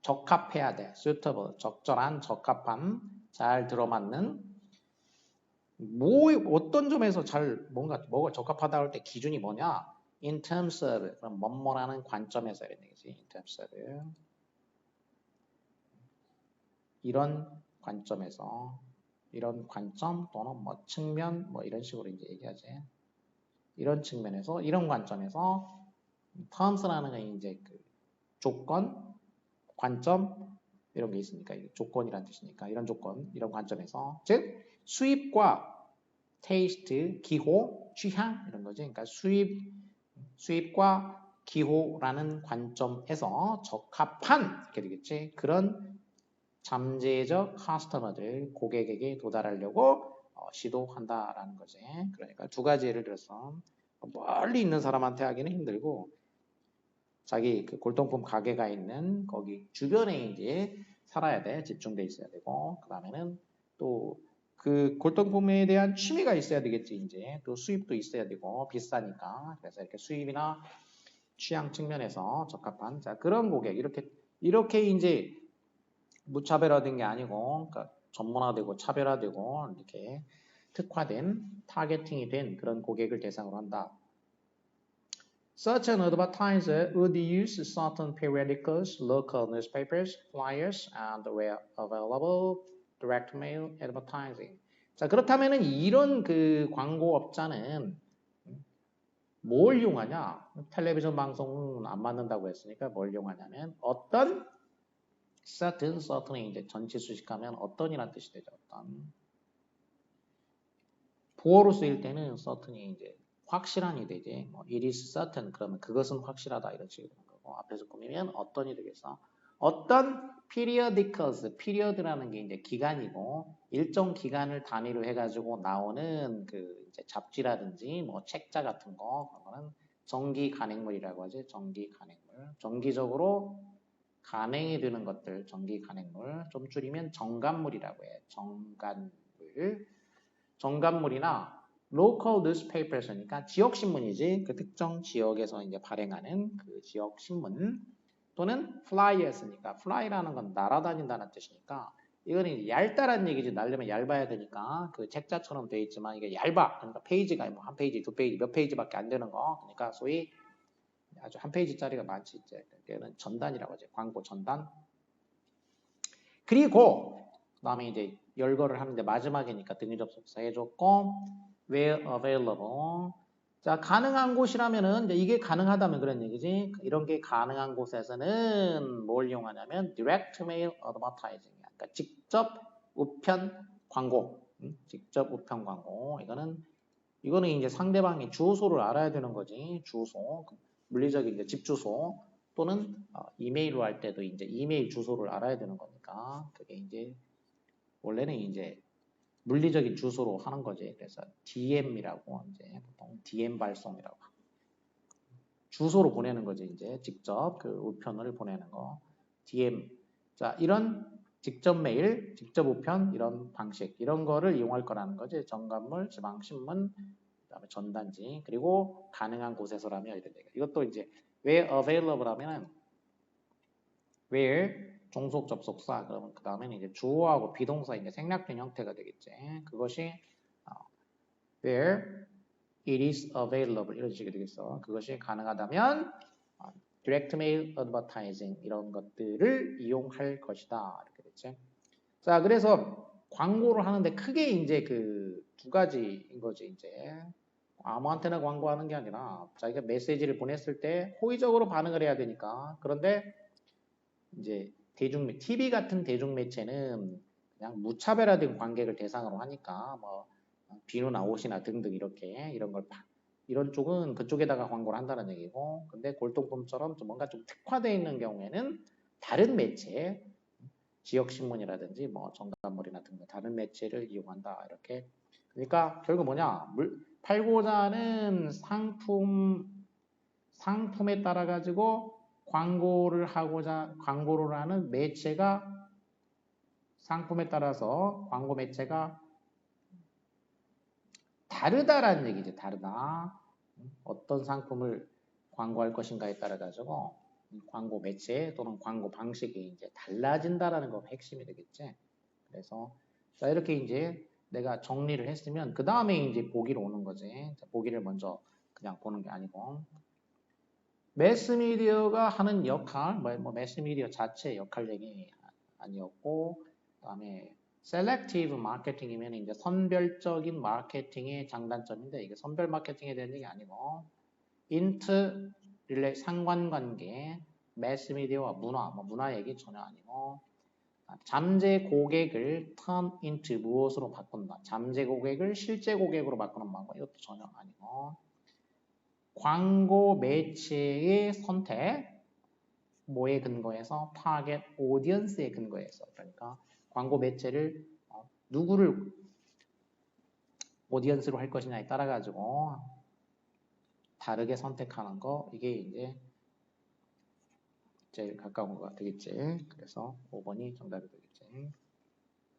적합해야 돼. suitable, 적절한, 적합한, 잘 들어맞는. 뭐 어떤 점에서 잘 뭐가 적합하다 할 때 기준이 뭐냐? In terms of 그럼 뭐뭐라는 관점에서 이런 얘기지. In terms of 이런 관점에서 이런 관점 또는 뭐 측면 뭐 이런 식으로 이제 얘기하지. 이런 측면에서 이런 관점에서 terms라는 건 이제 그 조건, 관점 이런 게 있으니까 조건이란 뜻이니까 이런 조건, 이런 관점에서 즉 수입과 테이스트, 기호, 취향 이런 거지. 그러니까 수입과 기호라는 관점에서 적합한 이렇게 되겠지. 그런 잠재적 커스터머들, 고객에게 도달하려고 시도한다라는 거지. 그러니까 두 가지 예를 들어서 멀리 있는 사람한테 하기는 힘들고 자기 그 골동품 가게가 있는 거기 주변에 이제 살아야 돼. 집중돼 있어야 되고 그 다음에는 또 그 골동품에 대한 취미가 있어야 되겠지. 이제 또 수입도 있어야 되고 비싸니까 그래서 이렇게 수입이나 취향 측면에서 적합한 자 그런 고객 이렇게 이제 무차별화된 게 아니고 그러니까 전문화되고 차별화되고 이렇게 특화된 타겟팅이 된 그런 고객을 대상으로 한다. Such an advertiser would use certain periodicals, local newspapers, flyers, and where available, direct mail advertising. 자, 그렇다면은 이런 그 광고업자는 뭘 이용하냐? 텔레비전 방송은 안 맞는다고 했으니까 뭘 이용하냐면 어떤 certain이 이제 전치 수식하면 어떤이란 뜻이 되죠. 어떤. 보어로 쓰일 때는 certain이 이제 확실한이 되지. 뭐 it is certain 그러면 그것은 확실하다 이런 식으로 되는 거고 앞에서 꾸미면 어떤이 되겠어. 어떤 periodicals, period라는 게 이제 기간이고 일정 기간을 단위로 해가지고 나오는 그 이제 잡지라든지 뭐 책자 같은 거 그거는 정기 간행물이라고 하지. 정기 간행물. 정기적으로 간행이 되는 것들, 정기 간행물. 좀 줄이면 정간물이라고 해. 정간물. 정간물이나 local newspapers니까 지역 신문이지. 그 특정 지역에서 이제 발행하는 그 지역 신문 또는 flyers니까 fly라는 건 날아다닌다는 뜻이니까 이거는 이제 얇다라는 얘기지. 날려면 얇아야 되니까 그 책자처럼 돼 있지만 이게 얇아. 그러니까 페이지가 뭐 한 페이지, 두 페이지, 몇 페이지밖에 안 되는 거. 그러니까 소위 아주 한 페이지짜리가 많지. 이제 그게는 전단이라고 하지. 광고 전단. 그리고 그다음에 이제 열거를 하는데 마지막이니까 등기 접속사 해줬고 where available. 자, 가능한 곳이라면은 이제 이게 가능하다면 그런 얘기지. 이런 게 가능한 곳에서는 뭘 이용하냐면 direct mail advertising. 그러니까 직접 우편 광고. 직접 우편 광고. 이거는 이제 상대방의 주소를 알아야 되는 거지. 주소. 물리적인 이제 집 주소. 또는 이메일로 할 때도 이제 이메일 주소를 알아야 되는 거니까 그게 이제 원래는 이제 물리적인 주소로 하는 거지. 그래서 DM이라고 이제 보통 DM 발송이라고 주소로 보내는 거지. 이제 직접 그 우편을 보내는 거 DM. 자, 이런 직접 메일, 직접 우편 이런 방식 이런 거를 이용할 거라는 거지. 정관물, 지방신문, 그다음에 전단지 그리고 가능한 곳에서라면 이런 얘기. 이것도 이제 where available 하면은 where 종속 접속사 그러면 그 다음에는 이제 주어하고 비동사 이제 생략된 형태가 되겠지. 그것이 where it is available 이런 식이 되겠어. 그것이 가능하다면 direct mail advertising 이런 것들을 이용할 것이다. 이렇게 됐지. 자, 그래서 광고를 하는데 크게 이제 그 두 가지인 거지, 이제. 아무한테나 광고하는 게 아니라 자기가 메시지를 보냈을 때 호의적으로 반응을 해야 되니까. 그런데 이제 TV 같은 대중매체는 그냥 무차별화된 관객을 대상으로 하니까 뭐 비누나 옷이나 등등 이렇게 이런 쪽은 그쪽에다가 광고를 한다는 얘기고, 근데 골동품처럼 좀 뭔가 좀 특화되어 있는 경우에는 다른 매체, 지역신문이라든지 뭐 정답물이나 등등 다른 매체를 이용한다, 이렇게. 그러니까 결국 뭐냐, 팔고자 하는 상품에 따라 가지고 광고를 하는 매체가, 상품에 따라서 광고 매체가 다르다라는 얘기지. 다르다. 어떤 상품을 광고할 것인가에 따라 가지고 광고 매체 또는 광고 방식이 이제 달라진다라는 거 핵심이 되겠지. 그래서 자, 이렇게 이제 내가 정리를 했으면 그 다음에 이제 보기로 오는 거지. 자, 보기를 먼저 그냥 보는 게 아니고, 매스미디어가 하는 역할, 뭐 매스미디어 자체의 역할 얘기 아니었고, 그다음에 셀렉티브 마케팅이면 이제 선별적인 마케팅의 장단점인데, 이게 선별 마케팅에 대한 얘기 아니고 인트 릴레 상관관계, 매스미디어와 문화, 뭐 문화 얘기 전혀 아니고, 잠재 고객을 turn into 무엇으로 바꾼다, 잠재 고객을 실제 고객으로 바꾸는 방법, 이것도 전혀 아니고, 광고 매체의 선택, 뭐에 근거해서? 타겟 오디언스에 근거해서. 그러니까 광고 매체를 누구를 오디언스로 할 것이냐에 따라 가지고 다르게 선택하는 거, 이게 이제 제일 가까운 거가 되겠지. 그래서 5번이 정답이 되겠지.